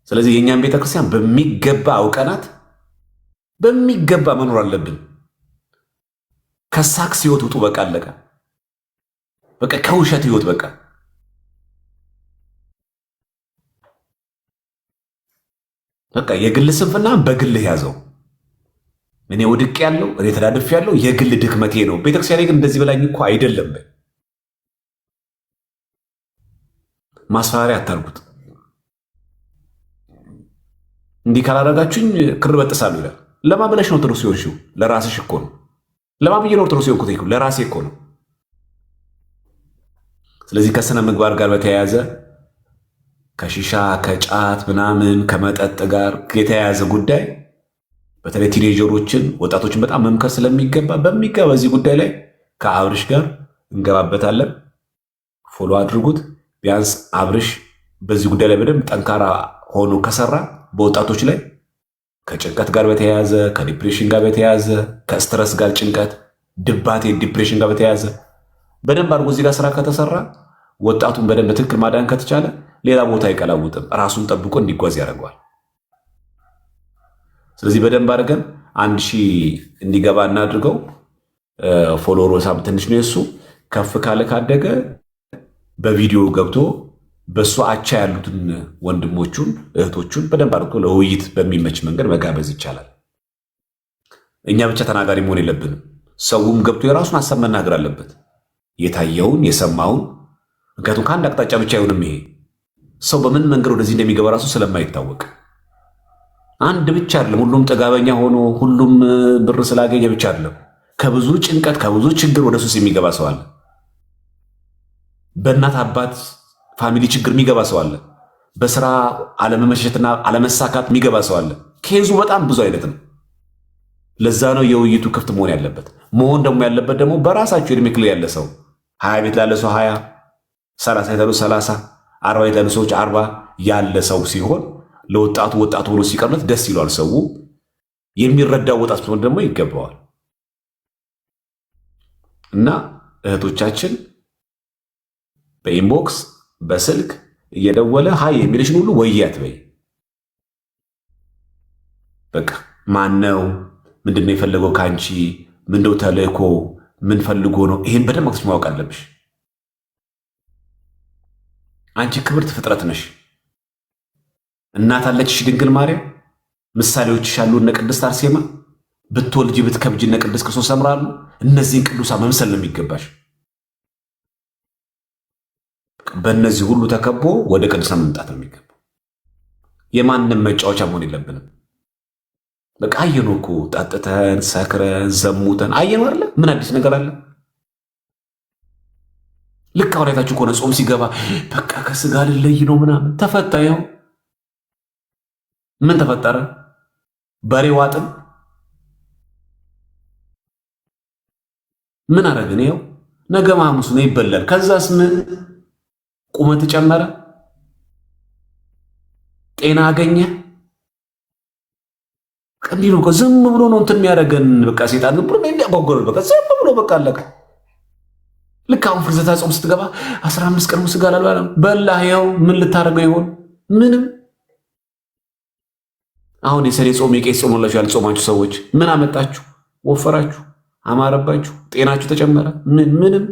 ስለዚህ የእኛም ቤተክርስቲያን በሚገባ አውቀናት በሚገባ መኖር አለብን። ከሳክስ ህይወት ውጡ። በቃ አለቀ። በቃ ከውሸት ህይወት በቃ የግል ስንፍና በግልህ ያዘው። እኔ ወድቅ ያለው እኔ ተዳድፍ ያለው የግል ድክመቴ ነው። ቤተክርስቲያን ግን እንደዚህ በላኝ እኮ አይደለም። ማስፈራሪያ አታርጉት። እንዲህ ካላደረጋችሁኝ ክር በጥሳለሁ ይላል። ለማን ብለሽ ነው ኦርቶዶክስ የሆንሽው? ለራስሽ እኮ ነው። ለማን ብዬሽ ነው ኦርቶዶክስ የሆንኩት? ለራሴ እኮ ነው። ስለዚህ ከስነ ምግባር ጋር በተያያዘ ከሺሻ ከጫት ምናምን ከመጠጥ ጋር የተያያዘ ጉዳይ በተለይ ቲኔጀሮችን ወጣቶችን በጣም መምከር ስለሚገባ በዚህ ጉዳይ ላይ ከአብርሽ ጋር እንገባበታለን። ፎሎ አድርጉት። ቢያንስ አብርሽ በዚህ ጉዳይ ላይ በደንብ ጠንካራ ሆኖ ከሰራ በወጣቶች ላይ ከጭንቀት ጋር በተያያዘ ከዲፕሬሽን ጋር በተያያዘ ከስትረስ ጋር ጭንቀት፣ ድባቴ፣ ዲፕሬሽን ጋር በተያያዘ በደንብ አድርጎ እዚህ ጋር ስራ ከተሰራ ወጣቱን በደንብ በትክክል ማዳን ከተቻለ ሌላ ቦታ አይቀላውጥም፣ ራሱን ጠብቆ እንዲጓዝ ያደርገዋል። ስለዚህ በደንብ አድርገን 1000 እንዲገባ እናድርገው። ፎሎወር ሳም ትንሽ ነው የሱ። ከፍ ካለ ካደገ በቪዲዮ ገብቶ በሱ አቻ ያሉትን ወንድሞቹን እህቶቹን በደንብ አድርጎ ለውይይት በሚመች መንገድ መጋበዝ ይቻላል። እኛ ብቻ ተናጋሪ መሆን የለብንም። ሰውም ገብቶ የራሱን ሀሳብ መናገር አለበት፣ የታየውን የሰማውን። ምክንያቱም ከአንድ አቅጣጫ ብቻ አይሆንም። ይሄ ሰው በምን መንገድ ወደዚህ እንደሚገባ ራሱ ስለማይታወቅ አንድ ብቻ አይደለም። ሁሉም ጥጋበኛ ሆኖ ሁሉም ብር ስላገኘ ብቻ አይደለም። ከብዙ ጭንቀት ከብዙ ችግር ወደ ሱስ የሚገባ ሰው አለ። በእናት አባት ፋሚሊ ችግር የሚገባ ሰው አለ። በስራ አለመመሸትና አለመሳካት የሚገባ ሰው አለ። ኬዙ በጣም ብዙ አይነት ነው። ለዛ ነው የውይይቱ ክፍት መሆን ያለበት። መሆን ደግሞ ያለበት ደግሞ በራሳቸው እድሜ ክልል ያለ ሰው 20 ቤት ላለ ሰው 20፣ 30 ያሉ 30፣ 40 ያሉ ሰዎች 40 ያለ ሰው ሲሆን ለወጣቱ ወጣቱ ሆኖ ሲቀርበት ደስ ይሏል። ሰው የሚረዳው ወጣት ሲሆን ደግሞ ይገባዋል። እና እህቶቻችን በኢንቦክስ በስልክ እየደወለ ሀይ የሚልሽን ሁሉ ወያት በይ። በቃ ማነው? ምንድነው የፈለገው ከአንቺ? ምንድነው ተልእኮ? ምን ፈልጎ ነው? ይሄን በደንብ አክስሽ ማወቅ አለብሽ። አንቺ ክብርት ፍጥረት ነሽ። እናት አለችሽ ድንግል ማርያም። ምሳሌዎችሽ አሉ እነ ቅድስት አርሴማ። ብትወልጂ ብትከብጂ እነ ቅድስት ክርስቶስ ሰምራሉ። እነዚህን ቅዱሳን መምሰል ነው የሚገባሽ። በእነዚህ ሁሉ ተከቦ ወደ ቅድስና መምጣት ነው የሚገባው። የማንም መጫወቻ መሆን የለብንም። በቃ አየነው እኮ ጠጥተን ሰክረን ዘሙተን አየነው አይደለ? ምን አዲስ ነገር አለ? ልክ አሁን አይታችሁ ከሆነ ጾም ሲገባ በቃ ከስጋ ልለይ ነው ምናምን ተፈታ። ይኸው ምን ተፈጠረ? በሬ ዋጥን። ምን አረግን? ይኸው ነገ ሐሙስ ነው ይበላል። ከዛስ ምን ቁመት ጨመረ? ጤና አገኘ? እንዲህ ነው። ዝም ብሎ ነው እንትን የሚያደርገን። በቃ ሴጣን ዝም ብሎ እንዲያጓጓል። በቃ ዝም ብሎ በቃ አለቀ። ልክ አሁን ፍልሰታ ጾም ስትገባ 15 ቀን ስጋ አልበላም በላህ። ይኸው ምን ልታደርገው ይሆን? ምንም። አሁን የሰኔ ጾም የቄስ ጾም ላችሁ ያልጾማችሁ ሰዎች ምን አመጣችሁ? ወፈራችሁ? አማረባችሁ? ጤናችሁ ተጨመረ? ምንም።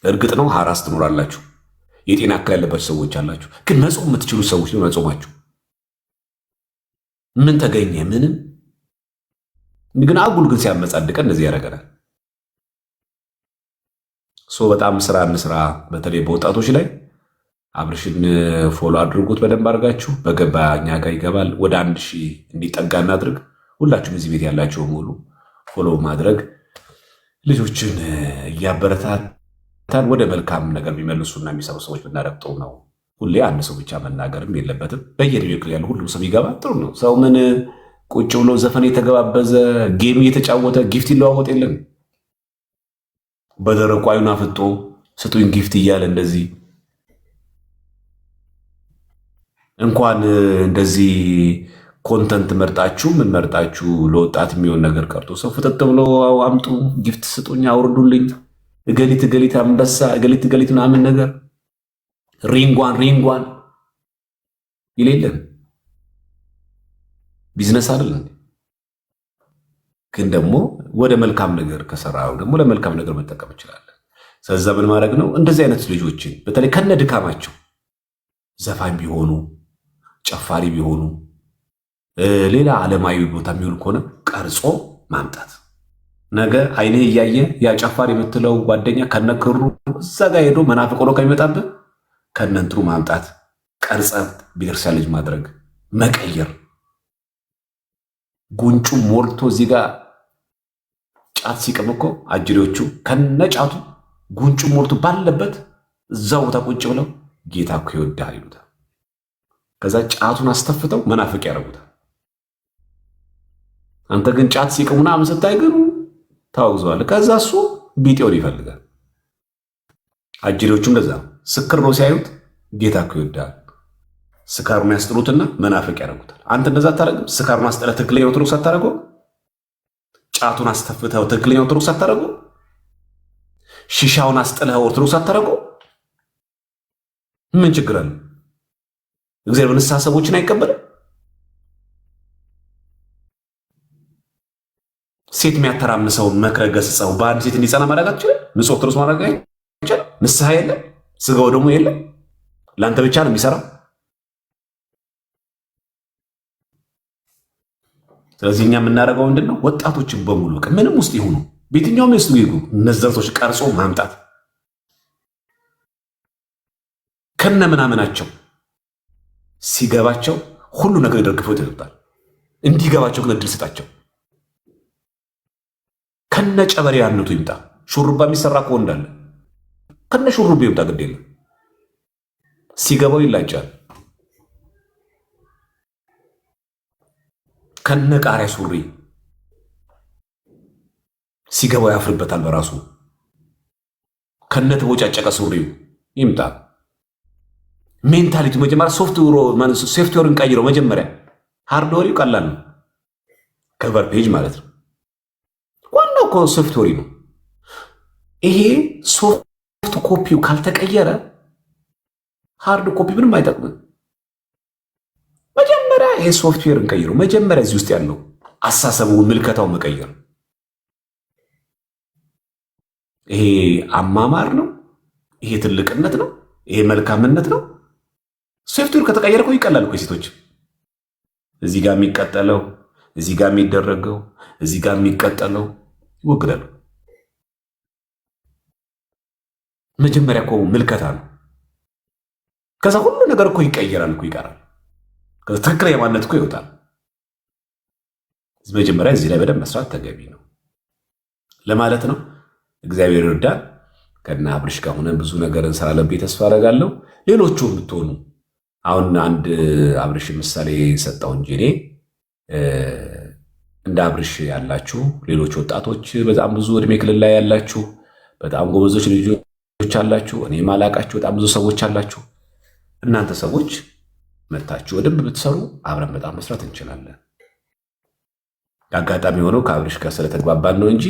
እርግጥ ነው ሐራስ ትኖራላችሁ፣ የጤና እክል ያለባችሁ ሰዎች አላችሁ። ግን መጾም የምትችሉ ሰዎች ነው መጾማችሁ። ምን ተገኘ? ምንም። ግን አጉል ግን ሲያመጻድቀን እንደዚህ ያደርገናል። በጣም ስራ እንስራ። በተለይ በወጣቶች ላይ አብርሽን ፎሎ አድርጉት በደንብ አድርጋችሁ። በገባ እኛ ጋር ይገባል። ወደ 1000 እንዲጠጋ እናድርግ። ሁላችሁም እዚህ ቤት ያላችሁ ሙሉ ፎሎ ማድረግ ልጆችን እያበረታታን ወደ መልካም ነገር የሚመልሱና የሚሰሩ ሰዎች ብናረግጠው ነው። ሁሌ አንድ ሰው ብቻ መናገርም የለበትም። በየዕድሜው ክልል ያለ ሁሉም ሰው ይገባ ጥሩ ነው። ሰው ምን ቁጭ ብሎ ዘፈን የተገባበዘ ጌም እየተጫወተ ጊፍት ይለዋወጥ የለም። በደረቁ አይኑን አፍጦ ስጡኝ ጊፍት እያለ እንደዚህ እንኳን እንደዚህ ኮንተንት መርጣችሁ ምን መርጣችሁ ለወጣት የሚሆን ነገር ቀርቶ ሰው ፍጥጥ ብሎ አምጡ ጊፍት ስጡኝ አውርዱልኝ እገሊት አንበሳ እገሊት ምናምን ነገር ሪንጓን ይሌለን ቢዝነስ አይደለም። ግን ደግሞ ወደ መልካም ነገር ከሰራው ደግሞ ለመልካም ነገር መጠቀም ይችላል። ስለዚህ ምን ማድረግ ነው? እንደዚህ አይነት ልጆችን በተለይ ከነ ድካማቸው ዘፋኝ ቢሆኑ ጨፋሪ ቢሆኑ ሌላ ዓለማዊ ቦታ የሚውል ከሆነ ቀርጾ ማምጣት። ነገ አይኔ እያየ ያ ጨፋሪ የምትለው ጓደኛ ከነክሩ እዛ ጋር ሄዶ መናፍቅ ሆኖ ከሚመጣብህ ከነንትሩ ማምጣት፣ ቀርጸ ቤተክርስቲያን ልጅ ማድረግ፣ መቀየር። ጉንጩ ሞልቶ እዚህ ጋር ጫት ሲቅም እኮ አጅሬዎቹ ከነጫቱ ጉንጩ ሞልቶ ባለበት እዛው ቦታ ቁጭ ብለው ጌታ እኮ ይወድሃል ይሉታል። ከዛ ጫቱን አስተፍተው መናፍቅ ያደርጉታል። አንተ ግን ጫት ሲቅም ምናምን ስታይ ግን ታወግዘዋለህ። ከዛ እሱ ቢጤውን ይፈልጋል። አጅሬዎቹም እንደዛ ነው። ስክር ነው ሲያዩት ጌታ እኮ ይወድሃል ስካሩን ያስጥሉትና መናፍቅ ያደርጉታል። አንተ እንደዛ አታደርግም። ስካሩን አስጥለህ ትክክለኛ ኦርቶዶክስ አታደርገው። ጫቱን አስተፍተው ትክክለኛ ኦርቶዶክስ አታደርገው። ሺሻውን አስጥለህ ኦርቶዶክስ አታደርገው። ምን ችግር አለ? እግዚአብሔር ንስሐ ሰዎችን አይቀበልም? ሴት የሚያተራምሰውን መክረህ ገስጸው በአንድ ሴት እንዲጸና ማድረግ አትችልም? ንጹሕ ኦርቶዶክስ ማድረግ አይቻልም? ንስሐ የለም፣ ስጋው ደግሞ የለም። ለአንተ ብቻ ነው የሚሰራው። ስለዚህ እኛ የምናደርገው ምንድን ነው? ወጣቶችን በሙሉ ምንም ውስጥ ይሁኑ በየትኛውም የሱ ይጉ እነዘርቶች ቀርጾ ማምጣት ከነ ምናምናቸው ሲገባቸው ሁሉ ነገር ደግፈው ይተውታል። እንዲገባቸው ግን እድል ስጣቸው። ከነ ጨበሪያነቱ ይምጣ። ሹሩባ የሚሰራ እኮ እንዳለ ከነ ሹሩባ ይምጣ፣ ግድ የለም ሲገባው ይላጫል። ከነ ቃሪያ ሱሪ ሲገባው ያፍርበታል በራሱ። ከነ ተቦጫጨቀ ሱሪው ይምጣ። ሜንታሊቲ መጀመሪያ ሶፍትዌሩን ቀይረው። መጀመሪያ ሃርድዌሩ ቀላል ነው፣ ከቨር ፔጅ ማለት ነው። ዋናው እኮ ሶፍትዌሩ ነው። ይሄ ሶፍት ኮፒው ካልተቀየረ ሃርድ ኮፒ ምንም አይጠቅምም። መጀመሪያ ይሄ ሶፍትዌርን ቀይረው። መጀመሪያ እዚህ ውስጥ ያለው አሳሰቡን ምልከታው መቀየር። ይሄ አማማር ነው፣ ይሄ ትልቅነት ነው፣ ይሄ መልካምነት ነው። ሶፍትዌር ከተቀየረ እኮ ይቀላል እኮ ሴቶች እዚህ ጋር የሚቀጠለው እዚህ ጋር የሚደረገው እዚህ ጋር የሚቀጠለው ይወግዳሉ። መጀመሪያ እኮ ምልከታ ነው። ከዛ ሁሉ ነገር እኮ ይቀየራል እኮ ይቀራል። ከዛ ትክክለኛ ማንነት እኮ ይወጣል። መጀመሪያ እዚህ ላይ በደንብ መስራት ተገቢ ነው ለማለት ነው። እግዚአብሔር ይርዳል። ከና አብርሽ ጋር ሆነን ብዙ ነገር እንሰራለን ብዬ ተስፋ አደርጋለሁ። ሌሎቹ የምትሆኑ አሁን አንድ አብርሽ ምሳሌ ሰጠው እንጂ እኔ እንደ አብርሽ ያላችሁ ሌሎች ወጣቶች በጣም ብዙ እድሜ ክልል ላይ ያላችሁ በጣም ጎበዞች ልጆች አላችሁ። እኔ ማላቃችሁ በጣም ብዙ ሰዎች አላችሁ። እናንተ ሰዎች መታችሁ ወደም ብትሰሩ አብረን በጣም መስራት እንችላለን። አጋጣሚ ሆኖ ከአብርሽ ጋር ስለተግባባን ነው እንጂ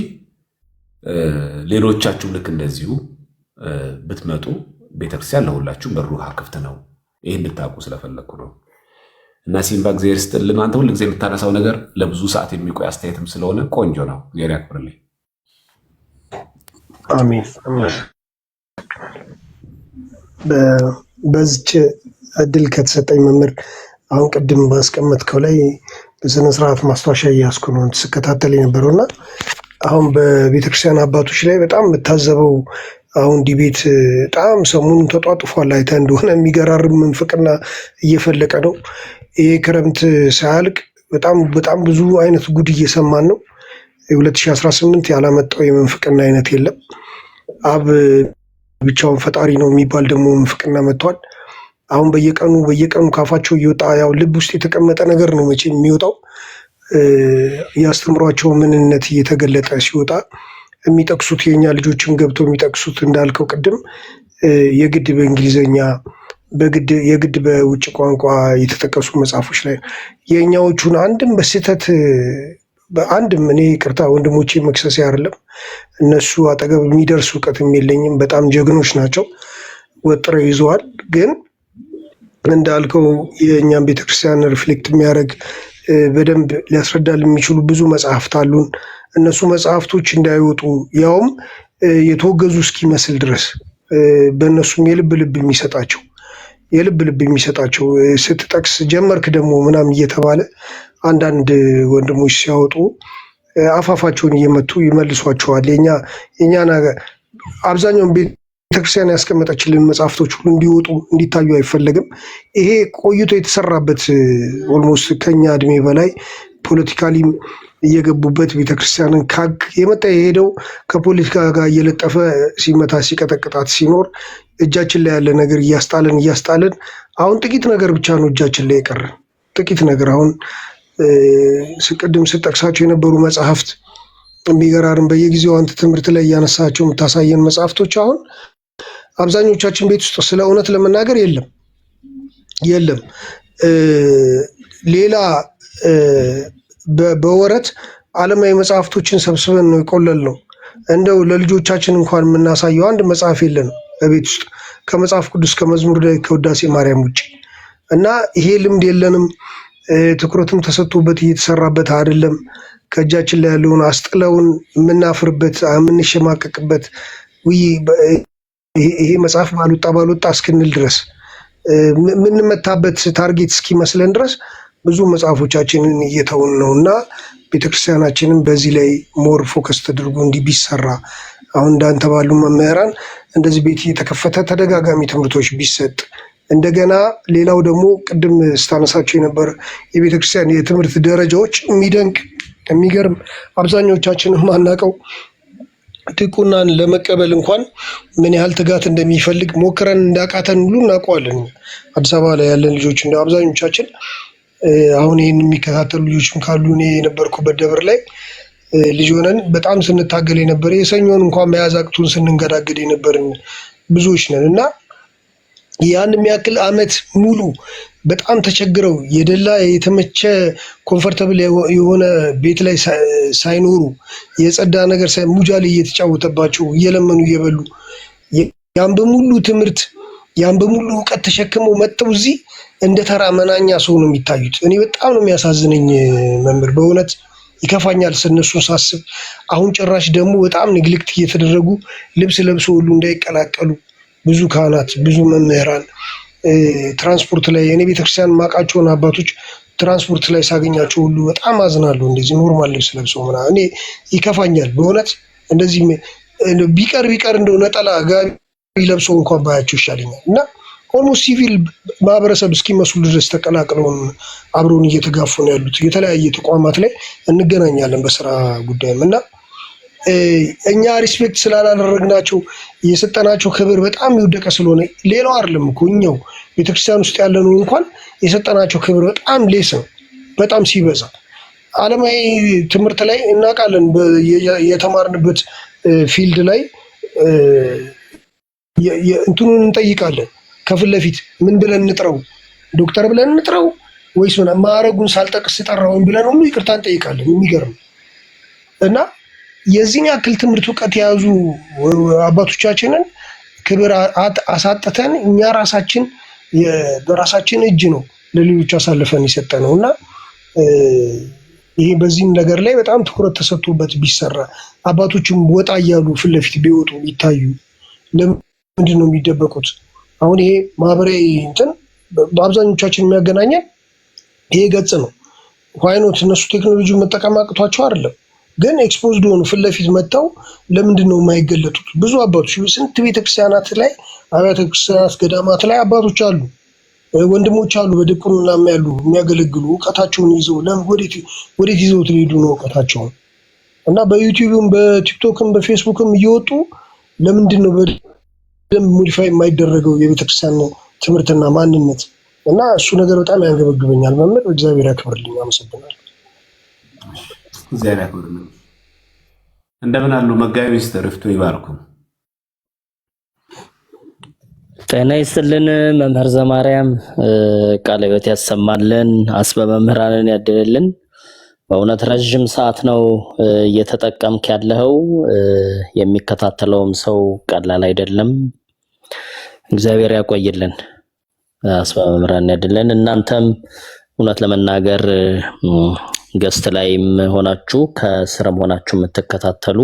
ሌሎቻችሁም ልክ እንደዚሁ ብትመጡ ቤተክርስቲያን ለሁላችሁም በሩ ክፍት ነው። ይህን እንድታውቁ ስለፈለግኩ ነው። እና ሲምባ እግዚአብሔር ይስጥልን። አንተ ሁል ጊዜ የምታነሳው ነገር ለብዙ ሰዓት የሚቆይ አስተያየትም ስለሆነ ቆንጆ ነው። እግዚአብሔር ያክብርልኝ። አሜን። በዚች እድል ከተሰጠኝ መምህር አሁን ቅድም ባስቀመጥከው ላይ በስነ ስርዓት ማስታወሻ እያስኩ ነው ስከታተል የነበረውና አሁን በቤተክርስቲያን አባቶች ላይ በጣም የምታዘበው አሁን ዲቤት በጣም ሰሞኑን ተጧጥፏል። አይተህ እንደሆነ የሚገራርም ምንፍቅና እየፈለቀ ነው። ይሄ ክረምት ሳያልቅ በጣም ብዙ አይነት ጉድ እየሰማን ነው። 2018 ያላመጣው የምንፍቅና አይነት የለም። አብ ብቻውን ፈጣሪ ነው የሚባል ደግሞ ምንፍቅና መጥቷል። አሁን በየቀኑ ካፋቸው እየወጣ ያው ልብ ውስጥ የተቀመጠ ነገር ነው መቼ የሚወጣው ያስተምሯቸው ምንነት እየተገለጠ ሲወጣ የሚጠቅሱት የኛ ልጆችም ገብተው የሚጠቅሱት እንዳልከው ቅድም የግድ በእንግሊዘኛ የግድ በውጭ ቋንቋ የተጠቀሱ መጽሐፎች ላይ የኛዎቹን አንድም በስህተት በአንድም እኔ ቅርታ ወንድሞቼ መክሰሴ አይደለም። እነሱ አጠገብ የሚደርስ እውቀትም የለኝም። በጣም ጀግኖች ናቸው፣ ወጥረው ይዘዋል። ግን እንዳልከው የእኛም ቤተክርስቲያን ሪፍሌክት የሚያደርግ በደንብ ሊያስረዳል የሚችሉ ብዙ መጽሐፍት አሉን። እነሱ መጽሐፍቶች እንዳይወጡ ያውም የተወገዙ እስኪመስል ድረስ በእነሱም የልብ ልብ የሚሰጣቸው ስትጠቅስ ጀመርክ ደግሞ ምናምን እየተባለ አንዳንድ ወንድሞች ሲያወጡ አፋፋቸውን እየመቱ ይመልሷቸዋል። የኛ አብዛኛውን ቤተክርስቲያን ያስቀመጠችልን መጽሐፍቶች ሁሉ እንዲወጡ እንዲታዩ አይፈለግም። ይሄ ቆይቶ የተሰራበት ኦልሞስት ከኛ እድሜ በላይ ፖለቲካሊም እየገቡበት ቤተክርስቲያንን ካግ የመጣ የሄደው ከፖለቲካ ጋር እየለጠፈ ሲመታ ሲቀጠቅጣት ሲኖር እጃችን ላይ ያለ ነገር እያስጣልን አሁን ጥቂት ነገር ብቻ ነው እጃችን ላይ የቀረ ጥቂት ነገር። አሁን ቅድም ስጠቅሳቸው የነበሩ መጽሐፍት የሚገራርም በየጊዜው አንተ ትምህርት ላይ እያነሳቸው የምታሳየን መጽሐፍቶች አሁን አብዛኞቻችን ቤት ውስጥ ስለ እውነት ለመናገር የለም። ሌላ በወረት ዓለማዊ መጽሐፍቶችን ሰብስበን ነው የቆለል ነው። እንደው ለልጆቻችን እንኳን የምናሳየው አንድ መጽሐፍ የለንም በቤት ውስጥ ከመጽሐፍ ቅዱስ ከመዝሙር ላይ ከውዳሴ ማርያም ውጭ እና ይሄ ልምድ የለንም። ትኩረትም ተሰጥቶበት እየተሰራበት አይደለም። ከእጃችን ላይ ያለውን አስጥለውን የምናፍርበት የምንሸማቀቅበት ይሄ መጽሐፍ ባልወጣ እስክንል ድረስ የምንመታበት ታርጌት እስኪመስለን ድረስ ብዙ መጽሐፎቻችንን እየተውን ነው እና ቤተክርስቲያናችንን በዚህ ላይ ሞር ፎከስ ተደርጎ እንዲህ ቢሰራ አሁን እንዳንተ ባሉ መምህራን እንደዚህ ቤት እየተከፈተ ተደጋጋሚ ትምህርቶች ቢሰጥ እንደገና ሌላው ደግሞ ቅድም ስታነሳቸው የነበረ የቤተክርስቲያን የትምህርት ደረጃዎች የሚደንቅ የሚገርም አብዛኞቻችን ማናቀው ድቁናን ለመቀበል እንኳን ምን ያህል ትጋት እንደሚፈልግ ሞክረን እንዳቃተን ሁሉ እናውቀዋለን። አዲስ አበባ ላይ ያለን ልጆች እንደ አብዛኞቻችን አሁን ይህን የሚከታተሉ ልጆችም ካሉ እኔ የነበርኩበት ደብር ላይ ልጅ ሆነን በጣም ስንታገል የነበረ የሰኞን እንኳን መያዝ አቅቶን ስንንገዳገድ የነበርን ብዙዎች ነን እና ያን የሚያክል ዓመት ሙሉ በጣም ተቸግረው የደላ የተመቸ ኮምፎርታብል የሆነ ቤት ላይ ሳይኖሩ የጸዳ ነገር ሙጃሌ እየተጫወተባቸው እየለመኑ እየበሉ ያን በሙሉ ትምህርት ያን በሙሉ እውቀት ተሸክመው መጥተው እዚህ እንደ ተራ መናኛ ሰው ነው የሚታዩት። እኔ በጣም ነው የሚያሳዝነኝ መምህር፣ በእውነት ይከፋኛል ስለነሱ ሳስብ። አሁን ጭራሽ ደግሞ በጣም ንግልክት እየተደረጉ ልብስ ለብሶ ሁሉ እንዳይቀላቀሉ ብዙ ካህናት ብዙ መምህራን ትራንስፖርት ላይ እኔ ቤተክርስቲያን ማቃቸውን አባቶች ትራንስፖርት ላይ ሳገኛቸው ሁሉ በጣም አዝናለሁ። እንደዚህ ኖርማል ልብስ ለብሰው ምናምን እኔ ይከፋኛል በእውነት። እንደዚህ ቢቀር እንደው ነጠላ ጋቢ ለብሰው እንኳን ባያቸው ይሻለኛል እና ኦልሞስት ሲቪል ማህበረሰብ እስኪመስሉ ድረስ ተቀላቅለውን አብረውን እየተጋፉ ነው ያሉት። የተለያየ ተቋማት ላይ እንገናኛለን በስራ ጉዳይም እና እኛ ሪስፔክት ስላላደረግናቸው የሰጠናቸው ክብር በጣም የወደቀ ስለሆነ ሌላው አይደለም እኮ እኛው ቤተክርስቲያን ውስጥ ያለነው እንኳን የሰጠናቸው ክብር በጣም ሌስ ነው፣ በጣም ሲበዛ። ዓለማዊ ትምህርት ላይ እናውቃለን፣ የተማርንበት ፊልድ ላይ እንትኑን እንጠይቃለን። ከፊት ለፊት ምን ብለን እንጥረው፣ ዶክተር ብለን እንጥረው ወይስ ማዕረጉን ሳልጠቅስ ጠራውን ብለን ሁሉ ይቅርታ እንጠይቃለን። የሚገርም እና የዚህን ያክል ትምህርት እውቀት የያዙ አባቶቻችንን ክብር አሳጥተን እኛ ራሳችን በራሳችን እጅ ነው ለሌሎች አሳልፈን የሰጠነው እና ይሄ በዚህም ነገር ላይ በጣም ትኩረት ተሰጥቶበት ቢሰራ አባቶችም ወጣ እያሉ ፊት ለፊት ቢወጡ ቢታዩ። ለምንድን ነው የሚደበቁት? አሁን ይሄ ማህበራዊ እንትን በአብዛኞቻችን የሚያገናኘን ይሄ ገጽ ነው። ዋይኖት እነሱ ቴክኖሎጂ መጠቀም አቅቷቸው አይደለም፣ ግን ኤክስፖዝድ ሆኑ ፊት ለፊት መጥተው ለምንድን ነው የማይገለጡት? ብዙ አባቶች ስንት ቤተክርስቲያናት ላይ አብያተ ክርስቲያናት ገዳማት ላይ አባቶች አሉ፣ ወንድሞች አሉ፣ በድቁናም ያሉ የሚያገለግሉ እውቀታቸውን ይዘው ወዴት ይዘውት ሊሄዱ ነው እውቀታቸውን? እና በዩቲዩብም በቲክቶክም በፌስቡክም እየወጡ ለምንድን ነው በደንብ ሞዲፋይ የማይደረገው የቤተክርስቲያን ትምህርትና ማንነት? እና እሱ ነገር በጣም ያንገበግበኛል። መምህር እግዚአብሔር ያክብርልኝ። አመሰግናለሁ። እግዚአብሔር ያክብርልኝ። እንደምን አሉ መጋቢ ሚስተር ፍቱ ይባርኩ። ጤና ይስጥልን መምህር ዘማርያም፣ ቃለ ሕይወት ያሰማልን፣ አስበ መምህራንን ያድልልን። በእውነት ረጅም ሰዓት ነው እየተጠቀምክ ያለኸው። የሚከታተለውም ሰው ቀላል አይደለም። እግዚአብሔር ያቆይልን፣ አስበ መምህራንን ያድልን። እናንተም እውነት ለመናገር ገስት ላይም ሆናችሁ ከስርም ሆናችሁ የምትከታተሉ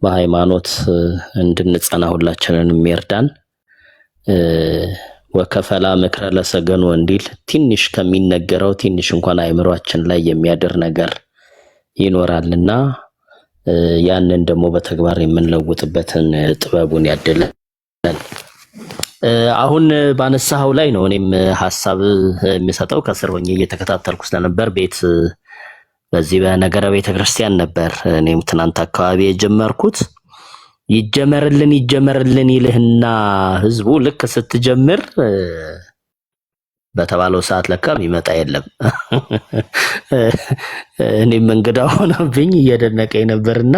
በሃይማኖት እንድንጸና ሁላችንን የሚርዳን ወከፈላ ምክረ ለሰገኑ እንዲል ትንሽ ከሚነገረው ትንሽ እንኳን አእምሯችን ላይ የሚያድር ነገር ይኖራልና ያንን ደግሞ በተግባር የምንለውጥበትን ጥበቡን ያድለን። አሁን ባነሳው ላይ ነው እኔም ሐሳብ የሚሰጠው። ከስር ሆኜ እየተከታተልኩ ስለነበር ቤት በዚህ በነገረ ቤተክርስቲያን ነበር እኔም ትናንት አካባቢ የጀመርኩት። ይጀመርልን ይልህና ህዝቡ ልክ ስትጀምር በተባለው ሰዓት ለካ የሚመጣ የለም። እኔም እንግዳ ሆነብኝ እየደነቀኝ ነበርና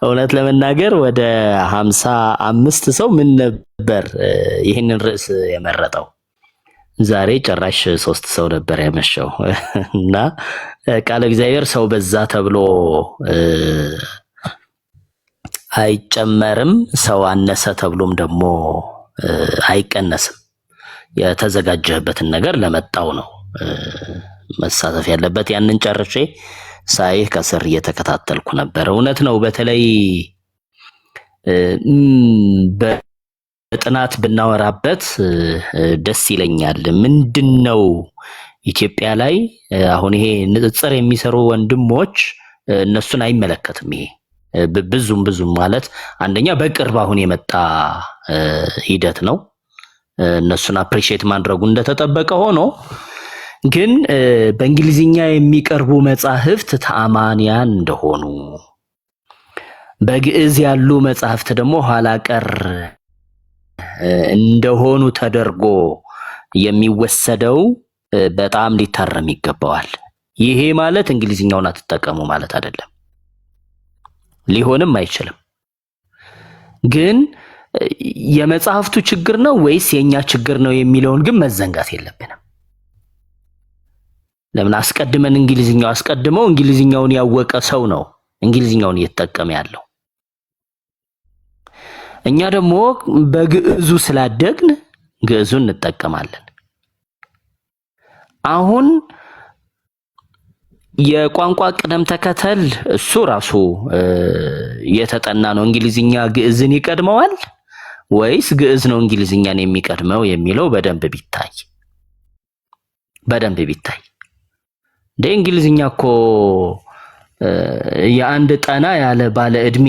እውነት ለመናገር ወደ 55 ሰው ምን ነበር ይህንን ርዕስ የመረጠው? ዛሬ ጭራሽ 3 ሰው ነበር ያመሸው እና ቃለ እግዚአብሔር ሰው በዛ ተብሎ አይጨመርም፣ ሰው አነሰ ተብሎም ደግሞ አይቀነስም። የተዘጋጀህበትን ነገር ለመጣው ነው መሳተፍ ያለበት። ያንን ጨርሼ ሳይህ ከስር እየተከታተልኩ ነበር። እውነት ነው። በተለይ በጥናት ብናወራበት ደስ ይለኛል። ምንድነው ኢትዮጵያ ላይ አሁን ይሄ ንጽጽር የሚሰሩ ወንድሞች እነሱን አይመለከትም። ይሄ ብዙም ማለት አንደኛ በቅርብ አሁን የመጣ ሂደት ነው። እነሱን አፕሪሺየት ማድረጉ እንደተጠበቀ ሆኖ ግን በእንግሊዝኛ የሚቀርቡ መጻሕፍት ተአማንያን እንደሆኑ፣ በግዕዝ ያሉ መጻሕፍት ደግሞ ኋላ ቀር እንደሆኑ ተደርጎ የሚወሰደው በጣም ሊታረም ይገባዋል። ይሄ ማለት እንግሊዝኛውን አትጠቀሙ ማለት አይደለም፣ ሊሆንም አይችልም። ግን የመጽሐፍቱ ችግር ነው ወይስ የኛ ችግር ነው የሚለውን ግን መዘንጋት የለብንም። ለምን አስቀድመን አስቀድመው እንግሊዝኛውን ያወቀ ሰው ነው እንግሊዝኛውን እየተጠቀመ ያለው። እኛ ደግሞ በግዕዙ ስላደግን ግዕዙን እንጠቀማለን። አሁን የቋንቋ ቅደም ተከተል እሱ ራሱ የተጠና ነው። እንግሊዝኛ ግዕዝን ይቀድመዋል ወይስ ግዕዝ ነው እንግሊዝኛን የሚቀድመው የሚለው በደንብ ቢታይ እንግሊዝኛ እኮ የአንድ ጠና ያለ ባለ እድሜ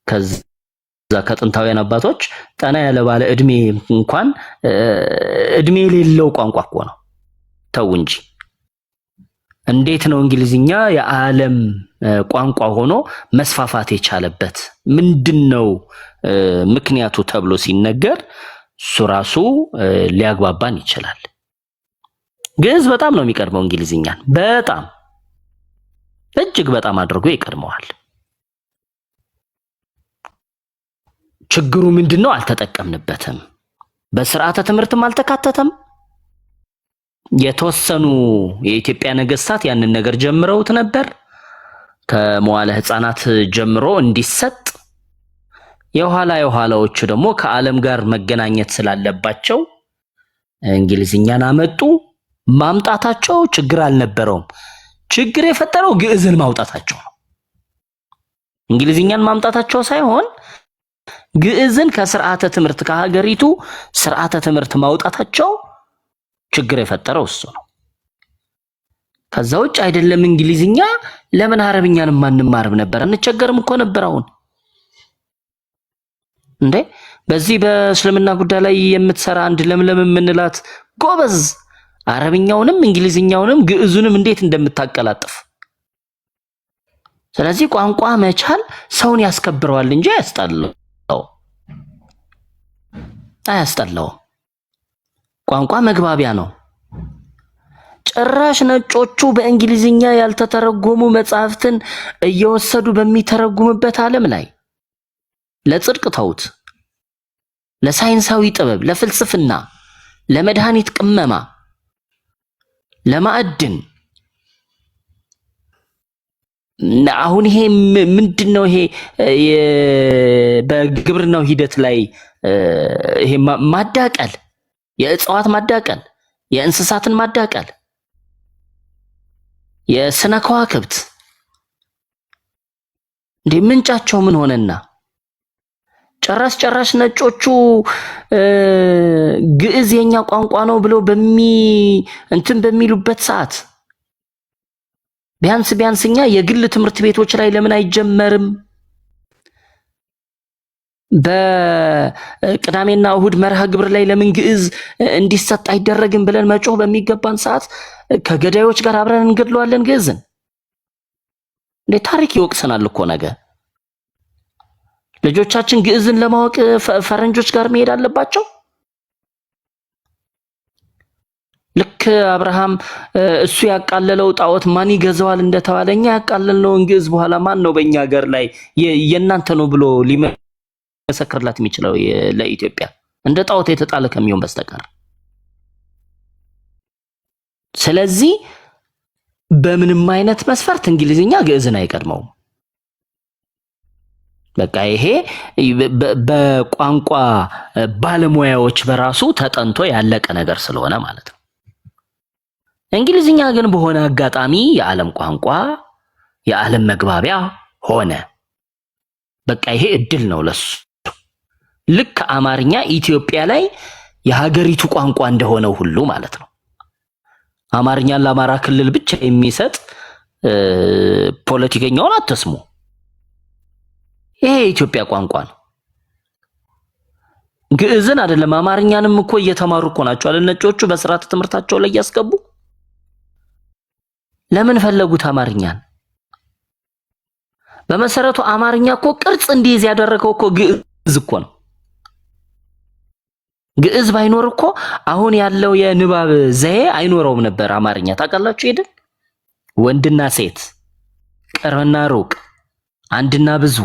ከዛ ከጥንታውያን አባቶች ጠና ያለ ባለ እድሜ እንኳን እድሜ የሌለው ቋንቋ እኮ ነው። ተው እንጂ እንዴት ነው እንግሊዝኛ የዓለም ቋንቋ ሆኖ መስፋፋት የቻለበት? ምንድነው ምክንያቱ ተብሎ ሲነገር እሱ ራሱ ሊያግባባን ይችላል። ግዕዝ በጣም ነው የሚቀድመው እንግሊዝኛን፣ በጣም እጅግ በጣም አድርጎ ይቀድመዋል። ችግሩ ምንድነው? አልተጠቀምንበትም። በስርዓተ ትምህርትም አልተካተተም። የተወሰኑ የኢትዮጵያ ነገስታት ያንን ነገር ጀምረውት ነበር። ከመዋለ ህፃናት ጀምሮ እንዲሰጥ የኋላዎቹ ደግሞ ከዓለም ጋር መገናኘት ስላለባቸው እንግሊዝኛን አመጡ። ማምጣታቸው ችግር አልነበረውም። ችግር የፈጠረው ግዕዝን ማውጣታቸው ነው። እንግሊዝኛን ማምጣታቸው ሳይሆን ግዕዝን ከስርዓተ ትምህርት ከሀገሪቱ ስርዓተ ትምህርት ማውጣታቸው ችግር የፈጠረው እሱ ነው። ከዛ ውጭ አይደለም። እንግሊዝኛ ለምን አረብኛን ማንማርም ነበር? እንቸገርም እኮ ነበር። አሁን እንዴ በዚህ በእስልምና ጉዳይ ላይ የምትሰራ አንድ ለምለም የምንላት ጎበዝ አረብኛውንም እንግሊዝኛውንም ግዕዙንም እንዴት እንደምታቀላጥፍ። ስለዚህ ቋንቋ መቻል ሰውን ያስከብረዋል እንጂ አያስጠላውም። ቋንቋ መግባቢያ ነው። ጭራሽ ነጮቹ በእንግሊዝኛ ያልተተረጎሙ መጽሐፍትን እየወሰዱ በሚተረጉምበት ዓለም ላይ ለጽድቅ ተውት፣ ለሳይንሳዊ ጥበብ፣ ለፍልስፍና፣ ለመድኃኒት ቅመማ፣ ለማዕድን አሁን ይሄ ምንድነው? ይሄ በግብርናው ሂደት ላይ ይሄ ማዳቀል፣ የእጽዋት ማዳቀል፣ የእንስሳትን ማዳቀል፣ የስነ ከዋክብት እንዴ ምንጫቸው ምን ሆነና? ጨራሽ ነጮቹ ግዕዝ የኛ ቋንቋ ነው ብለው በሚሉበት ሰዓት ቢያንስ እኛ የግል ትምህርት ቤቶች ላይ ለምን አይጀመርም? በቅዳሜና እሁድ መርሃ ግብር ላይ ለምን ግዕዝ እንዲሰጥ አይደረግም ብለን መጮህ በሚገባን ሰዓት ከገዳዮች ጋር አብረን እንገድለዋለን ግዕዝን? እንዴ ታሪክ ይወቅሰናል እኮ ነገ። ልጆቻችን ግዕዝን ለማወቅ ፈረንጆች ጋር መሄድ አለባቸው? ልክ አብርሃም እሱ ያቃለለው ጣዖት ማን ይገዛዋል እንደተባለ እኛ ያቃለልነውን ግዕዝ በኋላ ማን ነው በእኛ ሀገር ላይ የእናንተ ነው ብሎ ሊመሰክርላት የሚችለው ለኢትዮጵያ እንደ ጣዖት የተጣለ ከሚሆን በስተቀር? ስለዚህ በምንም አይነት መስፈርት እንግሊዝኛ ግዕዝን አይቀድመውም። በቃ ይሄ በቋንቋ ባለሙያዎች በራሱ ተጠንቶ ያለቀ ነገር ስለሆነ ማለት ነው። እንግሊዝኛ ግን በሆነ አጋጣሚ የዓለም ቋንቋ የዓለም መግባቢያ ሆነ። በቃ ይሄ እድል ነው ለሱ። ልክ አማርኛ ኢትዮጵያ ላይ የሀገሪቱ ቋንቋ እንደሆነው ሁሉ ማለት ነው። አማርኛን ለአማራ ክልል ብቻ የሚሰጥ ፖለቲከኛውን አትስሙ። ይሄ የኢትዮጵያ ቋንቋ ነው። ግዕዝን አይደለም አማርኛንም እኮ እየተማሩ እኮ ናቸው አይደል ነጮቹ በስርዓተ ትምህርታቸው ላይ ያስገቡ። ለምን ፈለጉት አማርኛን? በመሰረቱ አማርኛ እኮ ቅርጽ እንዲይዝ ያደረገው እኮ ግዕዝ እኮ ነው። ግዕዝ ባይኖር እኮ አሁን ያለው የንባብ ዘዬ አይኖረውም ነበር። አማርኛ ታውቃላችሁ አይደል? ወንድና ሴት፣ ቅርብና ሩቅ፣ አንድና ብዙ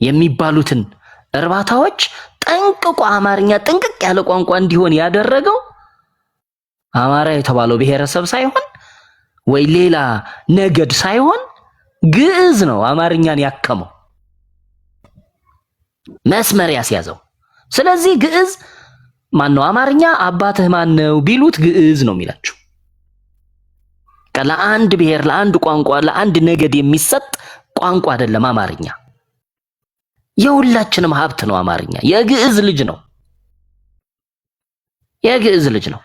የሚባሉትን እርባታዎች ጠንቅቆ አማርኛ ጥንቅቅ ያለ ቋንቋ እንዲሆን ያደረገው አማራ የተባለው ብሔረሰብ ሳይሆን ወይ ሌላ ነገድ ሳይሆን ግዕዝ ነው አማርኛን ያከመው መስመር ያስያዘው። ስለዚህ ግዕዝ ማነው? አማርኛ አባትህ ማነው ቢሉት ግዕዝ ነው የሚላችሁ። ለአንድ ብሔር፣ ለአንድ ቋንቋ፣ ለአንድ ነገድ የሚሰጥ ቋንቋ አይደለም አማርኛ። የሁላችንም ሀብት ነው አማርኛ። የግዕዝ ልጅ ነው። የግዕዝ ልጅ ነው።